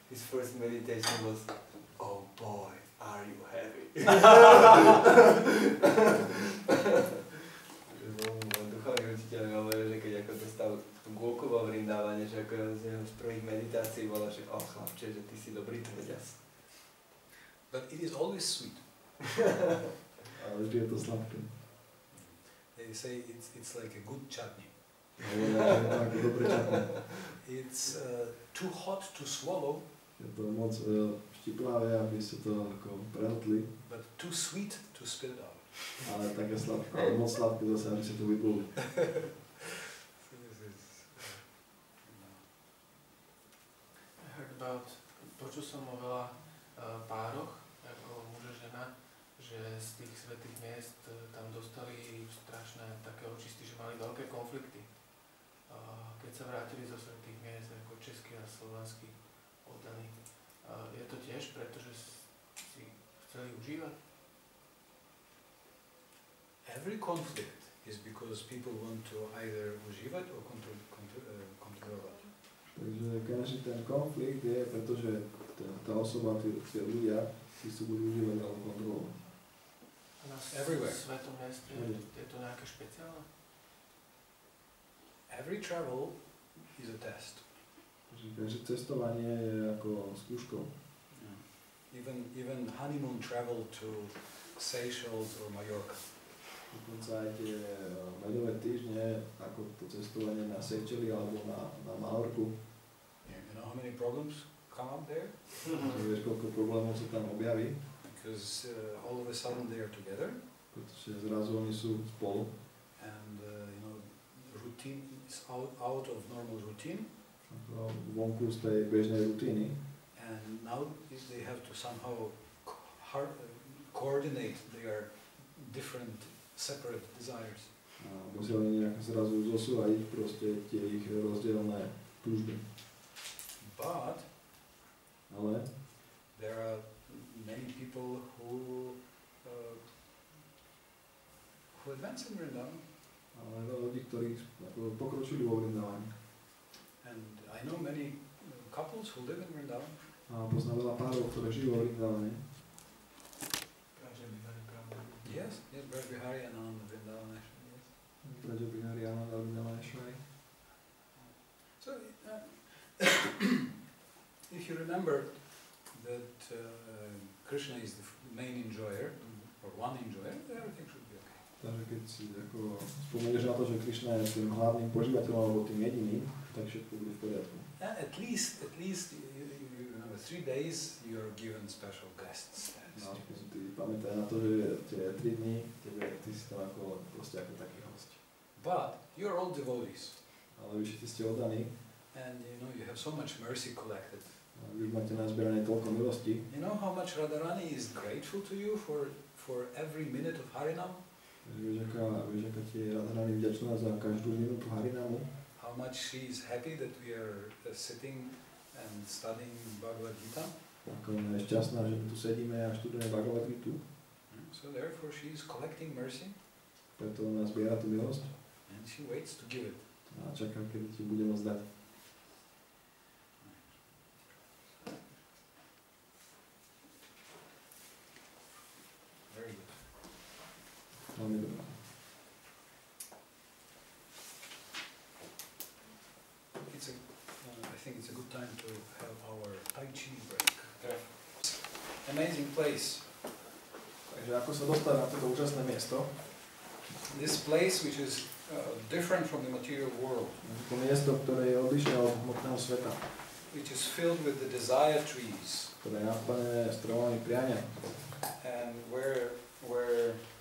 his first meditation was, oh boy, are you heavy? Duchovný učiteľ mi hovoril, že keď ako dostal tú gulku vo Vrindávane, že ako z jeho z prvých meditácií bolo, že chlapče, že ty si dobrý tvediac. But it is always sweet. Ale vždy je to sladké. They say it's like a good chutney. It's too hot to swallow. Je to moc štiplavé, aby ste to ako prehltli. But too sweet to spit it out. Ale také sladké, ale moc sladké zase, aby ste to vypluli. Počul som o veľa pároch, ako muž a žena, že z tých svätých miest tam dostali strašné také očisty, že mali veľké konflikty. sa vrátili zo svätých miest, ako český a slovanský oddaní. Je to tiež preto, že si chceli užívať? Every conflict is because people want to either užívať or kontrolovať. Takže každý ten konflikt je, pretože tá osoba, tí ľudia si chcú buď užívať alebo kontrolovať. A na svetom mieste je to nejaké špeciálne? Every travel is a test. Takže cestovanie je ako skúškou. Even honeymoon travel to Seychelles or Mallorca. Dokonca aj tie medové týždne, ako to cestovanie na Seychely alebo na Malorku. You know how many problems come up there? Vieš, koľko problémov sa tam objaví. Because all of a sudden they are together. Pretože zrazu oni sú spolu. And routine is out of normal routine. Vonku z tej bežnej rutiny. And now they have to somehow coordinate their different separate desires. A museli nejak zrazu zosúľadiť proste tie ich rozdielne túžby. But ale there are many people who advance in Vrindavan. Ale veľa ľudí, ktorí pokročili vo Vrindavane. And I know many couples who live in Vrindavan. A poznám veľa párov, ktoré žijú vo Vrindavane. Yes, Hare and Ananda Vrindavan actually, yes. Hare, Ananda Vrindavan. So, if you remember that Krishna is the main enjoyer, or one enjoyer, everything should be okay. Takže keď si ako spomenieš na to, že Krišna je tým hlavným požívateľom alebo tým jediným, tak všetko bude v poriadku. At least you remember 3 days you are given special guests. No, ty pamätaj na to, že tie 3 dní, ty si tam ako, proste ako taký host. But you are all devotees. Ale vy všetci ste oddaní. And you have so much mercy collected. Vy máte nazbierané toľko milosti. You know how much Radharani is grateful to you for every minute of Harinam? Vieš, aká ti je Radharani vďačná za každú minútu Harinamu. How much she is happy that we are sitting and studying Bhagavad Gita. Ako je šťastná, že tu sedíme a študujeme Bhagavad Gitu. So therefore she is collecting mercy. Preto ona zbiera tú milosť. And she waits to give it. A čaká, kedy ti bude môcť dať. Very good. Veľmi dobré. I think it's a good time to have our Tai Chi break. Amazing place. Takže ako sa dostať na toto úžasné miesto? This place which is different from the material world. To miesto, ktoré je odlišné od hmotného sveta. Which is filled with the desire trees. Ktoré je naplnené stromami priania. And where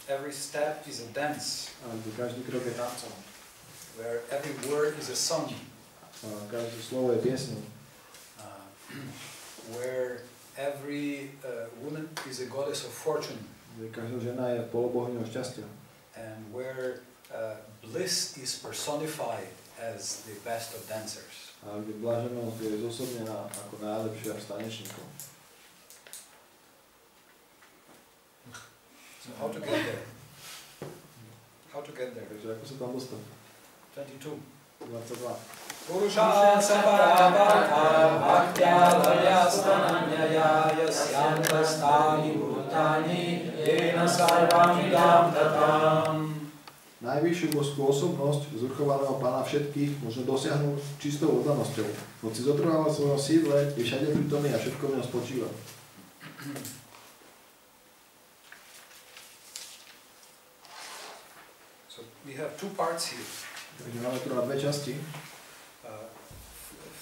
every step is a dance. A kde každý krok je tancom. Where every word is a song. A každé slovo je piesňou. Where every woman is a goddess of fortune. Kde každá žena je polobohňou šťastia. And where bliss is personified as the best of dancers. A kde bláženosť je zosobnená ako najlepšia z tanečníkov. So how to get there? How to get there? Takže ako sa tam dostať? 22. 22. Purusha saparabhakta bhaktya stananyaya yasyantastani bhutani yena sarvam idam tatam. Najvyššiu božskú osobnosť zvrchovaného Pána všetkých môže dosiahnuť čistou oddanosťou. Hoci zotrváva v svojom sídle, je všade prítomný a všetko v ňom spočíva. So we have 2 parts here. Takže máme tu na 2 časti.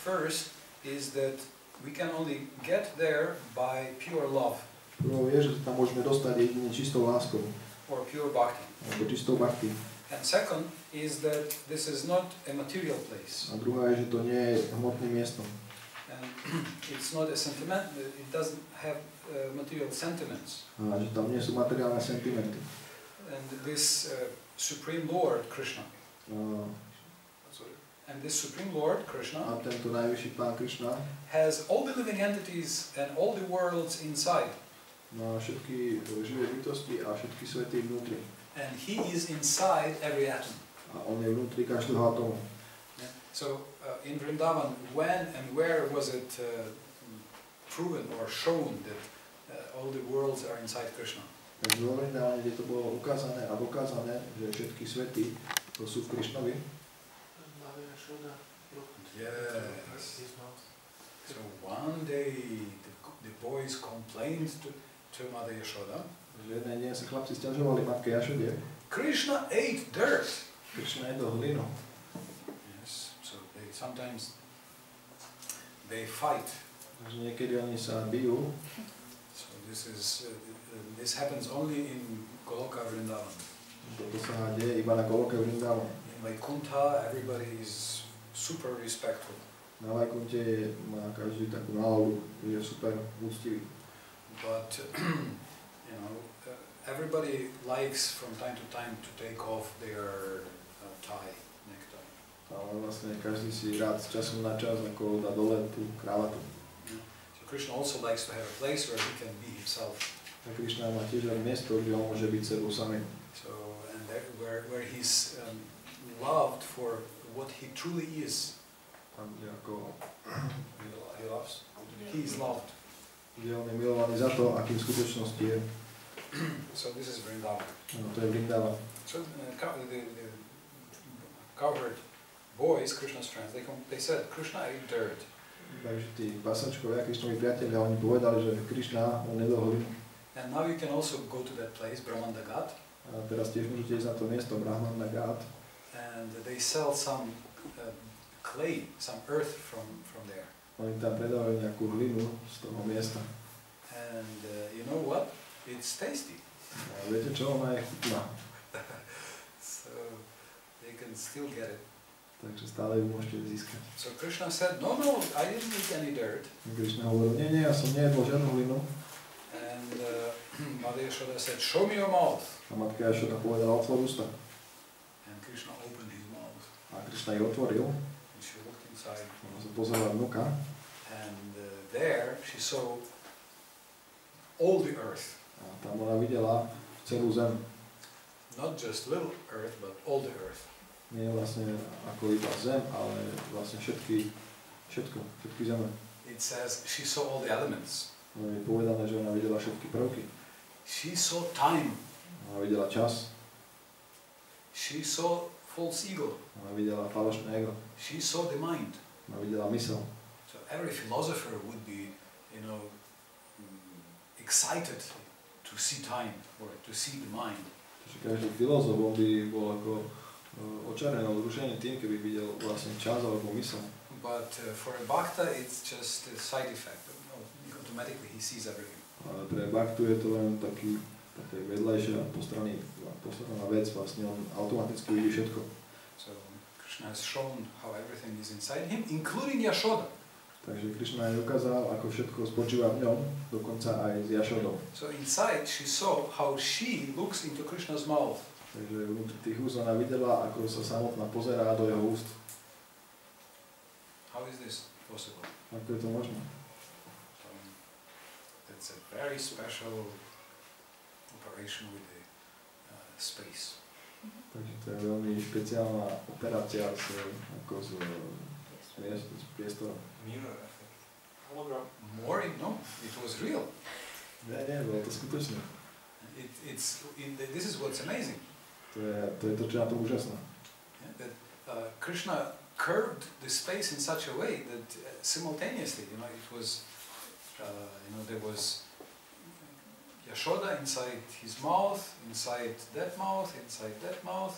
First is that we can only get there by pure love. Prvou je, že tam môžeme dostať jedine čistou láskou. Or pure bhakti. Alebo čistou bhakti. And second is that this is not a material place. A druhá je, že to nie je hmotným miestom. And it's not a sentiment, it doesn't have material sentiments. A že tam nie sú materiálne sentimenty. And this Supreme Lord, Krishna, And this Supreme Lord, Krishna, A tento najvyšší pán Krišna has all the living entities and all the worlds inside. má všetky živé bytosti a všetky svety vnútri. And he is inside every atom. A on je vnútri každého atomu. So in Vrindavan, when and where was it proven or shown that all the worlds are inside Krishna? Takže vo Vrindavane, kde to bolo ukázané a dokázané, že všetky svety to sú v Krišnovi. Yes. So one day the boys complained to Mother Yashoda. Že jeden deň sa chlapci sťažovali matke Jašode. Krishna ate dirt. Krišna jedol hlinu. Yes. So sometimes they fight. Takže niekedy oni sa bijú. So this happens only in Goloka Vrindavan. Toto sa deje iba na Goloke Vrindavan. In Vaikuntha, everybody is super respectful. Na Vaikunte má každý takú náladu, že je super úctivý. But you know, everybody likes from time to time to take off their tie, necktie. Ale vlastne každý si rád z času na čas ako dá dole tú kravatu. So Krishna also likes to have a place where he can be himself. A Krišna má tiež aj miesto, kde on môže byť sebou samým. So and where he's loved for what he truly is. Tam, kde ako He loves. He is loved. kde on je milovaný za to, akým v skutočnosti je. So this is Vrindavan. No, to je Vrindavan. So the cowherd boys, Krishna's friends, they said Krishna ate dirt. Takže tí pasačkovia, Krišnovi priatelia, oni povedali, že Krišna, on jedol hlinu. And now you can also go to that place, Brahmandagat. A teraz tiež môžete ísť na to miesto Brahmandagat. And they sell some clay, some earth from there. Oni tam predávajú nejakú hlinu z toho miesta. And you know what? It's tasty. A viete čo? Ona je chutná. So they can still get it. Takže stále ju môžete získať. So Krishna said, no, I didn't eat any dirt. Krišna hovoril, nie, ja som nejedol žiadnu hlinu. And Mother Yashoda said, show me your mouth. A matka Jašoda povedala, otvor ústa. And Krishna opened his mouth. A Krišna ju otvoril. And she looked inside. Ona sa pozerala vnúka. And there she saw all the earth. A tam ona videla celú zem. Not just little earth, but all the earth. Nie vlastne ako iba zem, ale vlastne všetky zeme. It says she saw all the elements. Je povedané, že ona videla všetky prvky. She saw time. Ona videla čas. She saw false ego. Ona videla falošné ego. She saw the mind. Ona videla mysel. So every philosopher would be, excited to see time or to see the mind. Takže každý filozof by bol ako očarený, vzrušený tým, keby videl vlastne čas alebo mysel. But for a bhakta, it's just a side effect. Automatically he sees everything. Ale pre bhaktu je to len také vedľajšia postranná vec, vlastne on automaticky vidí všetko. So Krishna has shown how everything is inside him, including Yashoda. Takže Krišna aj ukázal, ako všetko spočíva v ňom, dokonca aj s Jašodou. So inside she saw how she looks into Krishna's mouth. Takže vnútri tých úst ona videla, ako sa samotná pozerá do jeho úst. How is this possible? Ako je to možné? It's a very special operation with the space. Takže to je veľmi špeciálna operácia s priestorom. Mirror effect. Hologram. More, no, it was real. Nie, bolo to skutočné. This is what's amazing. To je to, čo je na tom úžasné. Yeah, that Krishna curved the space in such a way that simultaneously, it was, there was Yashoda inside his mouth, inside that mouth, inside that mouth.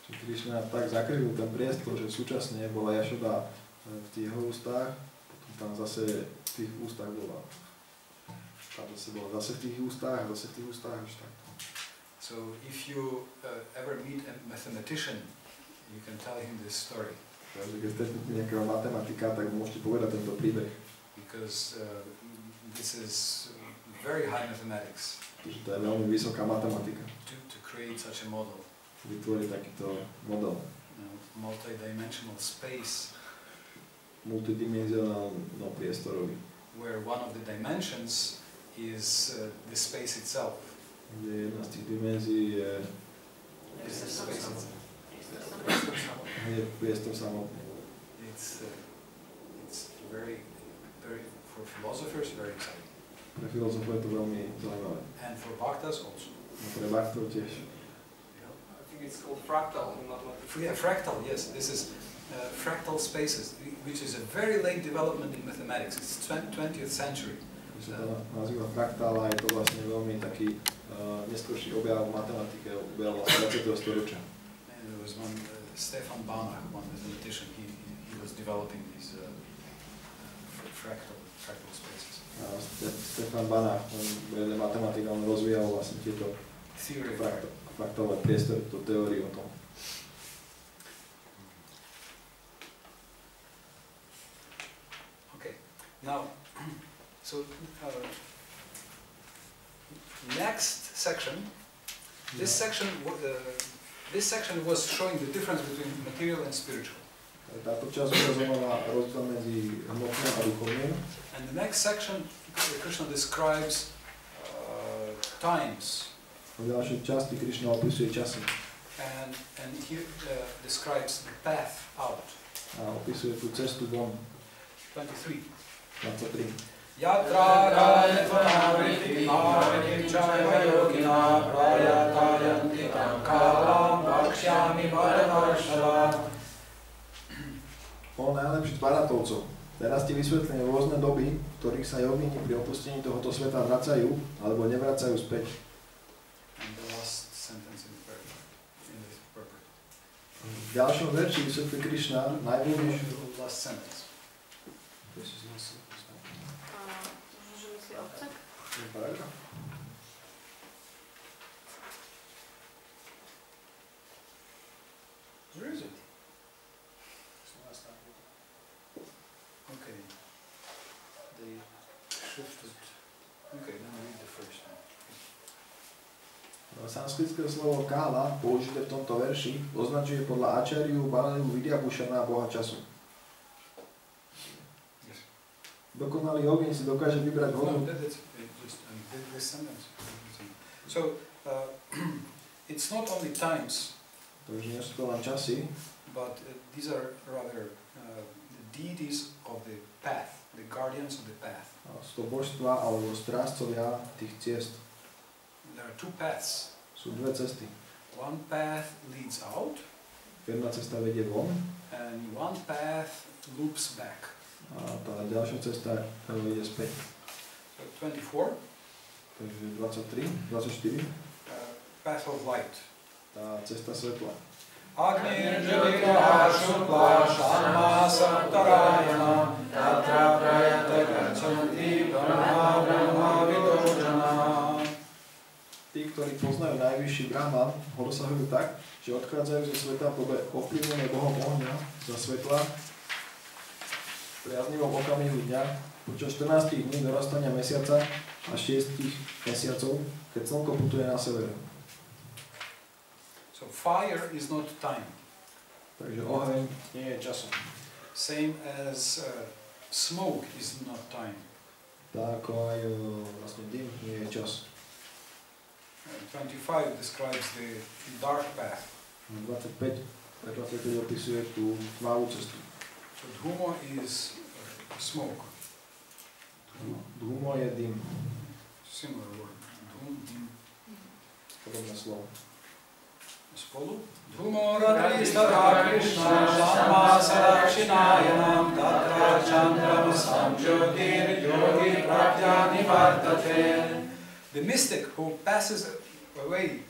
Čiže Krišna tak zakrývil ten priestor, že súčasne bola Jašoda v tých jeho ústach, potom tam zase v tých ústach bola. Tam zase bola zase v tých ústach, zase v tých ústach, až tak. So if you ever meet a mathematician, you can tell him this story. Takže keď stretnete nejakého matematika, tak môžete povedať tento príbeh. Because this is very high mathematics. Pretože to je veľmi vysoká matematika. To create such a model. Vytvoriť takýto model. multi-dimensional space. Multidimenzionálno priestorový. Where one of the dimensions is the space itself. Kde jedna z tých dimenzií je priestor samotný. It's very, very, for philosophers, very exciting. Pre filozofov je to veľmi zaujímavé. And for bhaktas also. A pre bhaktov tiež. I think it's called fractal in mathematics. Yeah, fractal, yes. This is fractal spaces, which is a very late development in mathematics. It's 20th century. To sa to nazýva fraktál a je to vlastne veľmi taký neskorší objav v matematike, objav 20. storočia. And there was one, Stefan Banach, one mathematician, he was developing these fractal spaces. Stefan Banach, on je matematik, on rozvíjal vlastne tieto fraktálové priestory, tú teóriu o tom. Okay, now, so next section, this section was showing the difference between material and spiritual. Táto časť ukazovala rozdiel medzi hmotným a duchovným. And the next section, Krishna describes times. V ďalšej časti Krišna opisuje časy. And he describes the path out. A opisuje tú cestu von. 23. Yatra rajatvanavritti bhavatim chaiva yogina prayatayanti tam kalam vakshyami bharavarshava. O najlepších Bharatovcov. Teraz ti vysvetlím rôzne doby, v ktorých sa jogíni pri opustení tohoto sveta vracajú alebo nevracajú späť. And the last sentence in this purport. V ďalšom verši vysvetlí Krišna najdôležitejšiu Last sentence. paragraf. Where is it? Okay. They shifted. Okay, then read the first one. Sanskritské slovo kála, použité v tomto verši, označuje podľa Acharyu Baliu Vidyabhushana boha času. Yes. Dokonalý jogín si dokáže vybrať hodnú. This sentence. So, it's not only times. Takže nie sú to len časy, but these are rather the deities of the path, the guardians of the path. Sú to božstva alebo strážcovia tých ciest. There are two paths. Sú dve cesty. One path leads out. Jedna cesta vedie von. And one path loops back. A tá ďalšia cesta vedie späť. So 24. Takže 24. Path of light. Tá cesta svetla. Agni Jyotirah Shukla Shamma Samtarayana Tatra Prayata Gachanti Brahma Brahma Vidojana. Tí, ktorí poznajú najvyšší Brahman, ho dosahujú tak, že odchádzajú zo sveta v dobe ovplyvnenej Bohom ohňa za svetla v priaznivom okamihu dňa počas 14 dní dorastania mesiaca a 6 mesiacov, keď slnko putuje na sever. So fire is not time. Takže oheň nie je časom. Same as smoke is not time. Tak ako aj vlastne dym nie je čas. 25 describes the dark path. 25 opisuje tú tmavú cestu. So dhumo is smoke. Dhumo je dym. Similar word. Dim. Podobné slovo. Spolu. Dhumo radristara Krišna Shamma Sarakshinayanam Tatra Chandram Samjyotir Yogi Prakya Nivartate. The mystic who passes away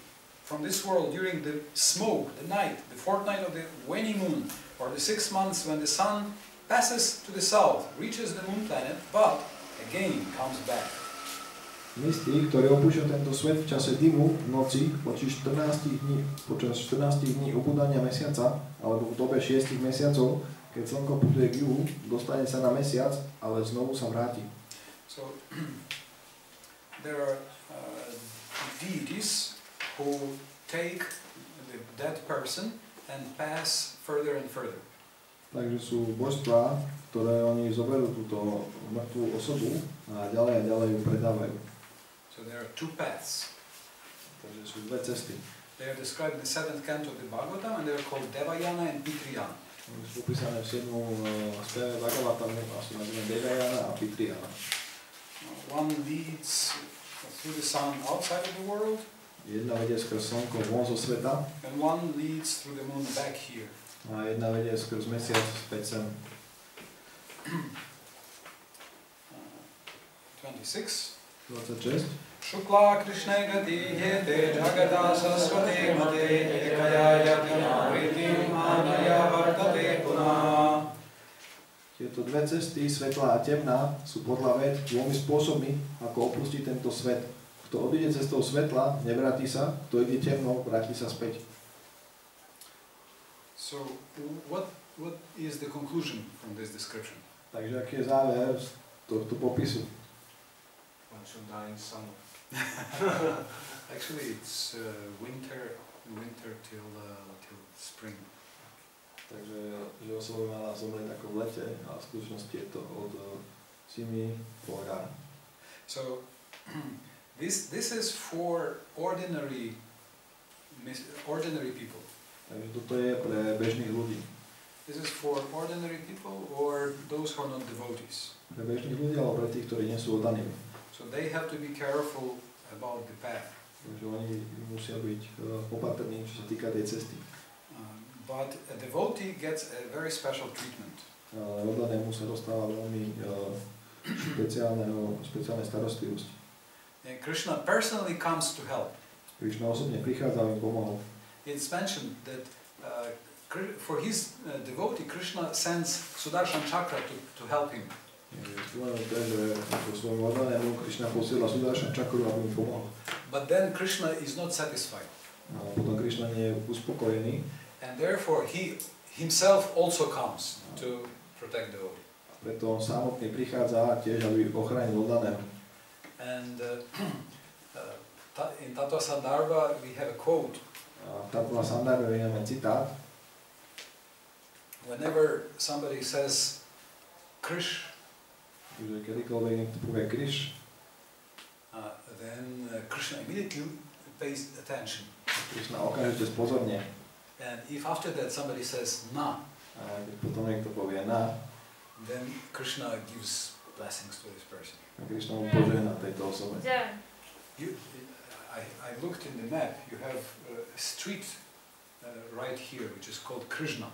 from this world during the smoke, the night, the fortnight of the waning moon, or the 6 months when the sun passes to the south, reaches the moon planet, but again comes back. Mystik, ktorý opúšťa tento svet v čase dymu, v noci, počas 14 dní ubúdania mesiaca, alebo v dobe 6 mesiacov, keď slnko putuje k juhu, dostane sa na mesiac, ale znovu sa vráti. So, there are deities who take the dead person and pass further and further. Takže sú božstvá, ktoré oni zoberú túto mŕtvú osobu a ďalej ju predávajú. So there are two paths. Takže sú dve cesty. They are described in the 7th canto of the Bhagavatam and they are called Devayana and Pitriyana. Sú popísané v 7. spieve Bhagavatamu a sú nazvané Devayana a Pitriyana. One leads through the sun outside of the world. Jedna vedie skrz slnko von zo sveta. And one leads through the moon back here. A jedna vedie skrz mesiac späť sem. 26. Shukla Krishna Gati Yete Jagata Saraswati Mate Ekaya Yatina Vritim Anaya Vartate Puna. Tieto dve cesty, svetlá a temná, sú podľa ved dvomi spôsobmi, ako opustiť tento svet. Kto odíde cestou svetla, nevráti sa, kto ide temnou, vráti sa späť. So, what is the conclusion from this description? Takže aký je záver z tohto popisu? One should die in summer. Actually, it's winter till spring. Takže, že osoba mala zomrieť ako v lete, a v skutočnosti je to od zimy po jar. So, this is for ordinary people. Takže toto je pre bežných ľudí. This is for ordinary people or those who are not devotees. Pre bežných ľudí, alebo pre tých, ktorí nie sú oddaní. So they have to be careful about the path. Takže oni musia byť opatrní, čo sa týka tej cesty. But a devotee gets a very special treatment. Oddanému sa dostáva veľmi špeciálnej starostlivosti. And Krishna personally comes to help. Krišna osobne prichádza a im pomohol. It's mentioned that for his devotee, Krishna sends Sudarshan Chakra to help him. Spomenuté, že po svojom oddanému Krišna posiela Sudarshan Chakru, aby im pomohol. But then Krishna is not satisfied. A potom Krišna nie je uspokojený. And therefore he himself also comes to protect the devotee. Preto on samotný prichádza tiež, aby ochránil oddaného. And in Tattva Sandarbha we have a quote. A v Tattva Sandarbhe máme citát. Whenever somebody says Krish, že kedykoľvek niekto povie Kriš, then Krishna immediately pays attention. Krišna okamžite spozornie. And if after that somebody says Na, a keď potom niekto povie Na, then Krishna gives blessings to this person. a Krišna mu požehná tejto osobe. I looked in the map. You have a street right here, which is called Krishna.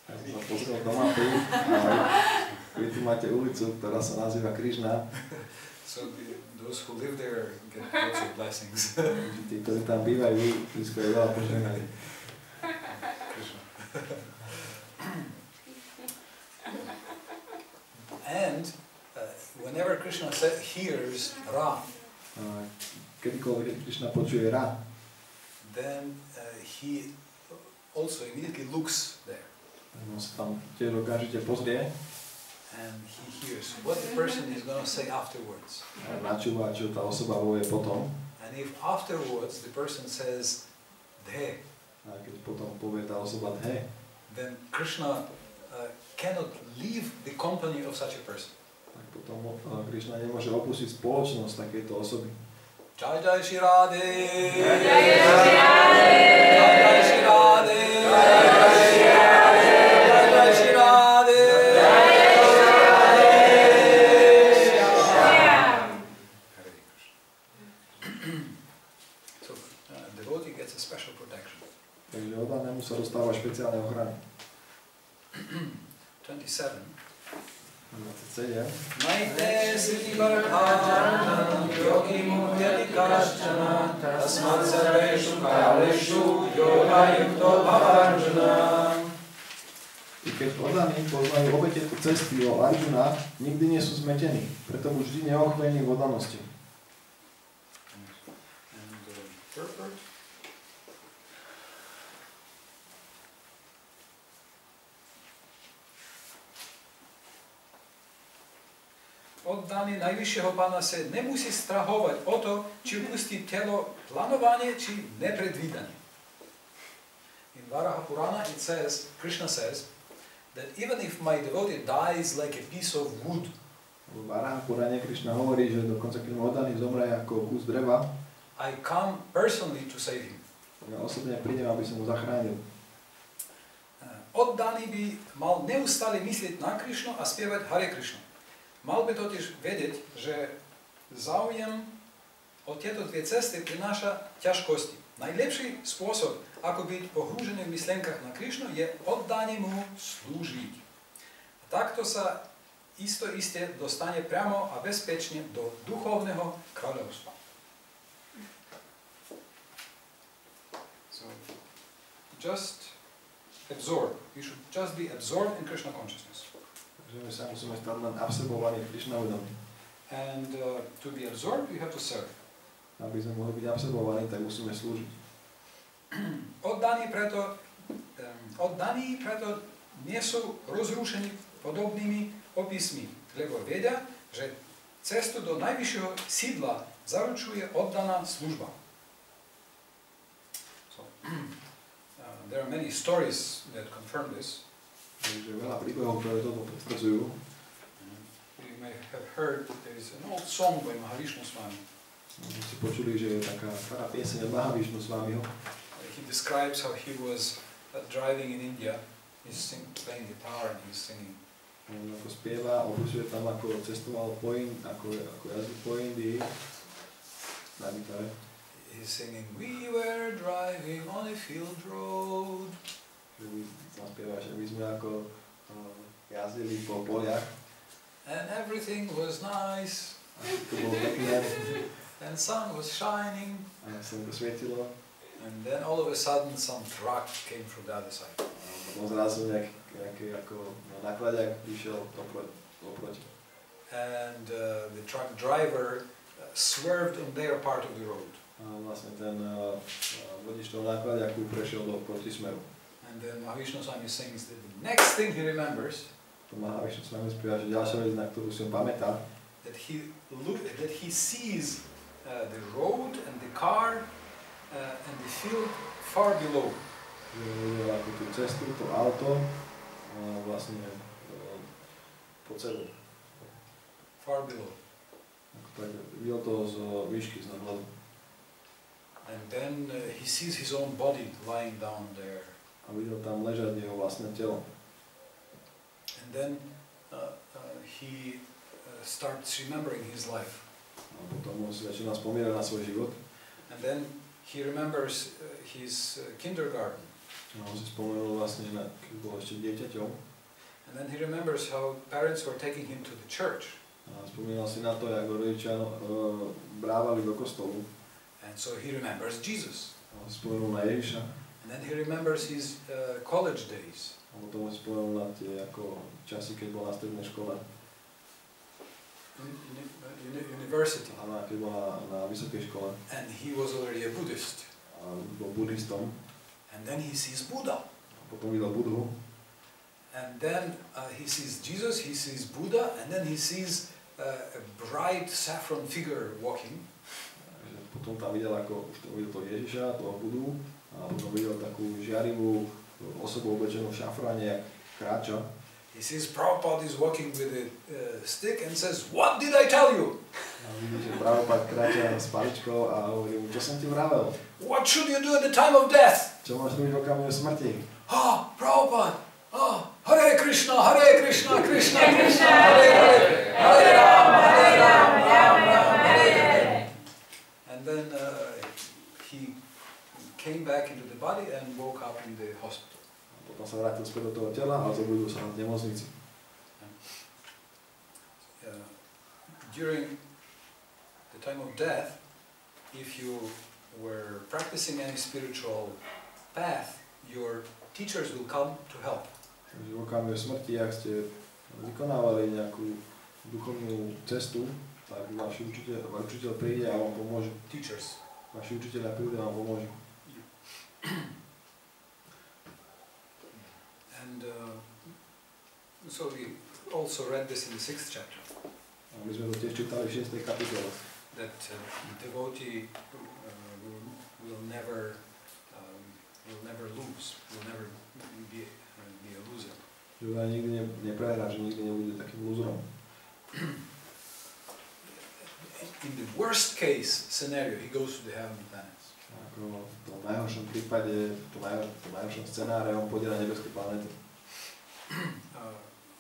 Ja som sa pozrel do mapy a vy tu máte ulicu, ktorá sa nazýva Krišna. So those who live there get lots of blessings. Tí, ktorí tam bývajú, vždycky je veľa požehnaní. Krishna. And whenever Krishna hears Ra, kedykoľvek Krišna počuje Ra, then he also immediately looks there. on sa tam tiež okamžite pozrie and he hears what the person is going to say afterwards. a načúva, čo tá osoba povie potom. And if afterwards the person says Deje, A keď potom povie tá osoba Deje, then Krishna cannot leave the company of such a person. tak potom Krišna nemôže opustiť spoločnosť takejto osoby. Jai Jai Shri Radhe, Jai Jai Shri Radhe, Jai Jai Shri Radhe, Jai Jai Shri Radhe, Jai Jai Shri Radhe, Jai Jai Shri Radhe, Hare Krishna. So devotee gets a special protection. Takže oddanému sa dostáva špeciálne ochrany. 27. 27. Maite siddhi varghana, yogi muhyati kashchana, tasmat sarveshu kaleshu, yoga yukto bhavarjuna. I keď oddaní poznajú obe tieto cesty o Arjuna, nikdy nie sú zmetení, preto mu vždy neochvejní v oddanosti. And purport. Oddaný najvyššieho pána sa nemusí strahovať o to, či upustí telo plánovanie, či nepredvídanie. In Varaha Purana it says, Krishna says, that even if my devotee dies like a piece of wood, v Varaha Purane Krišna hovorí, že dokonca keď mu oddaný zomrie ako kus dreva, I come personally to save him. ja osobne prídem, aby som ho zachránil. Oddaný by mal neustále myslieť na Krišnu a spievať Hare Krišna. Mal by totiž vedieť, že záujem o tieto dve cesty prináša ťažkosti. Najlepší spôsob, ako byť pohrúžený v myšlenkách na Krišnu, je oddanie mu slúžiť. A takto sa iste dostane priamo a bezpečne do duchovného kráľovstva. So, just absorb. You should just be absorbed in Krishna consciousness. Takže my sa musíme stať len absorbovaní v Krišna vedomí. And to be absorbed, you have to serve. Aby sme mohli byť absorbovaní, tak musíme slúžiť. Oddaní preto nie sú rozrušení podobnými opismi, lebo vedia, že cestu do najvyššieho sídla zaručuje oddaná služba. So, there are many stories that confirm this. Takže veľa príbehov, ktoré toto potvrdzujú. You may have heard that there is an old song by Mahavishnu Swami. Si počuli, že je taká stará pieseň od Mahavishnu Swamiho. He describes how he was driving in India. He's playing guitar and he's singing. On ako spieva, opisuje tam, ako cestoval ako jazdí po Indii na gitare. He's singing, we were driving on a field road. Tam spieva, že my sme ako jazdili po poliach. And everything was nice. A to bolo pekné. And sun was shining. A slnko svietilo. And then all of a sudden some truck came from the other side. Potom zrazu nejaký ako nakladiak prišiel oproti. And the truck driver swerved on their part of the road. A vlastne ten vodič toho nakladiaku prešiel do protismeru. And then Mahavishnu Swami sings that the next thing he remembers, Mahavishnu Swami spieva, že ďalšia vec, na ktorú si on pamätá, that he sees the road and the car and the field far below. Že videl ako tú cestu, to auto, vlastne pod sebou. Far below. Tak videl to z výšky, z nadhľadu. And then he sees his own body lying down there. A videl tam ležať jeho vlastné telo. And then he starts remembering his life. A potom si začína spomínať na svoj život. And then he remembers his kindergarten. A on si spomenul vlastne, keď bol ešte dieťaťom. And then he remembers how parents were taking him to the church. A spomínal si na to, ako rodičia brávali do kostolu. And so he remembers Jesus. A on si spomenul na Ježiša. And then he remembers his college days. A potom si spomenul na tie ako časy, keď bol na strednej škole. University. A keď bol na vysokej škole. And he was already a Buddhist. A bol buddhistom. And then he sees Buddha. A potom videl Budhu. And then he sees Jesus, he sees Buddha, and then he sees a bright saffron figure walking. Potom tam videl to Ježiša, toho Budhu, a potom videl takú žiarivú osobu oblečenú v šafráne, jak kráča. He sees Prabhupada is walking with a stick and says, "What did I tell you?" A vidí, že Prabhupada kráča s paličkou a hovorí mu, čo som ti vravel? "What should you do at the time of death?" Čo máš robiť v okamihu smrti? Prabhupada! Hare Krišna, Krishna Krishna, Hare Hare, Hare Rama, Rama, Hare Hare. And then he came back into the body and woke up in the hospital. Potom sa vrátil späť do toho tela a zobudil sa v nemocnici. During the time of death, if you were practicing any spiritual path, your teachers will come to help. Takže v okamihu smrti, ak ste vykonávali nejakú duchovnú cestu, tak váš učiteľ príde a vám pomôže. Teachers. Vaši učiteľia príde a vám pomôžu. And so we also read this in the 6th chapter. A my sme to tiež čítali v 6. kapitole. That devotee will never you'll never lose. You'll never be a loser. Že on nikdy neprehra, že nikdy nebude takým lúzrom. In the worst case scenario, he goes to the heavenly planets. Ako v tom najhoršom prípade, v tom najhoršom scenáre, on pôjde na nebeské planéty.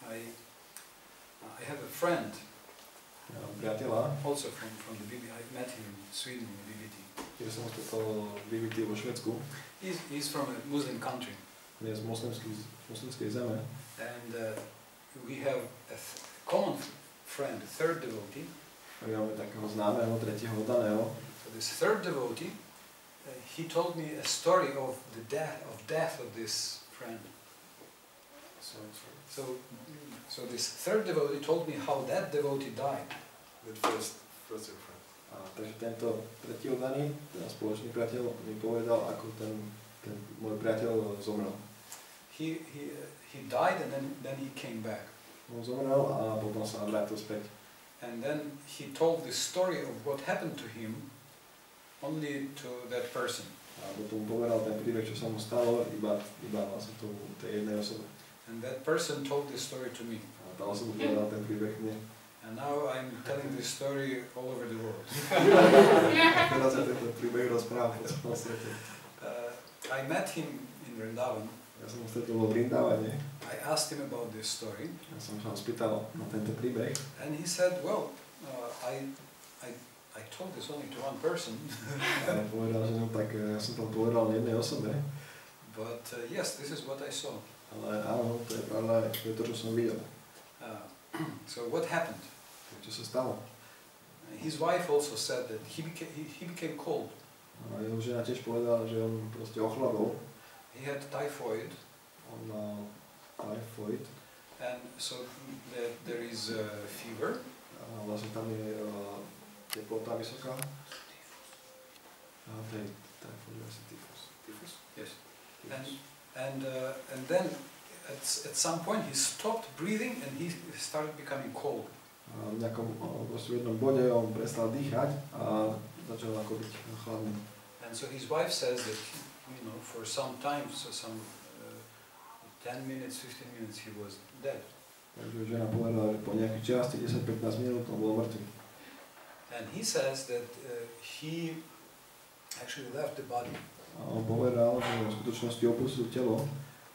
I have a friend, priateľa, also from the BBT. I met him in Sweden in the BBT. ktorý som stretol v BBT vo Švédsku. He's from a Muslim country. Je z moslimskej zeme. And we have a common friend, a third devotee. A máme takého známeho, tretieho oddaného. So this third devotee, he told me a story of the death of this friend. So this third devotee told me how that devotee died. That first friend. Takže tento tretí oddaný, ten spoločný priateľ, mi povedal, ako ten môj priateľ zomrel. He died and then he came back. On zomrel a potom sa vrátil späť. And then he told the story of what happened to him only to that person. A potom povedal ten príbeh, čo sa mu stalo, iba vlastne tej jednej osobe. And that person told this story to me. A tá osoba povedala ten príbeh mne. And now I'm telling this story all over the world. Teraz sa tento príbeh rozpráva po celom svete. I met him in Vrindavan. Ja som ho stretol vo Vrindavane. I asked him about this story. Ja som sa ho spýtal na tento príbeh. And he said, well, I told this only to one person. A povedal, že ja som to povedal jednej osobe. But yes, this is what I saw. Ale áno, to je pravda, to je to, čo som videl. So what happened? Čo sa stalo? His wife also said that he became cold. A jeho žena tiež povedala, že on proste ochladol. He had typhoid. On mal typhoid. And so there is fever. A vlastne tam je teplota vysoká. A typhoid je asi tyfus. Typhus? Yes. And then at some point he stopped breathing and he started becoming cold. A v nejakom proste v jednom bode on prestal dýchať a začal ako byť chladný. And so his wife says that, you know, for some time, so some 10 minutes, 15 minutes he was dead. Takže žena povedala, že po nejaký čas, 10-15 minút on bol mŕtvy. And he says that he actually left the body. A on povedal, že v skutočnosti opustil telo.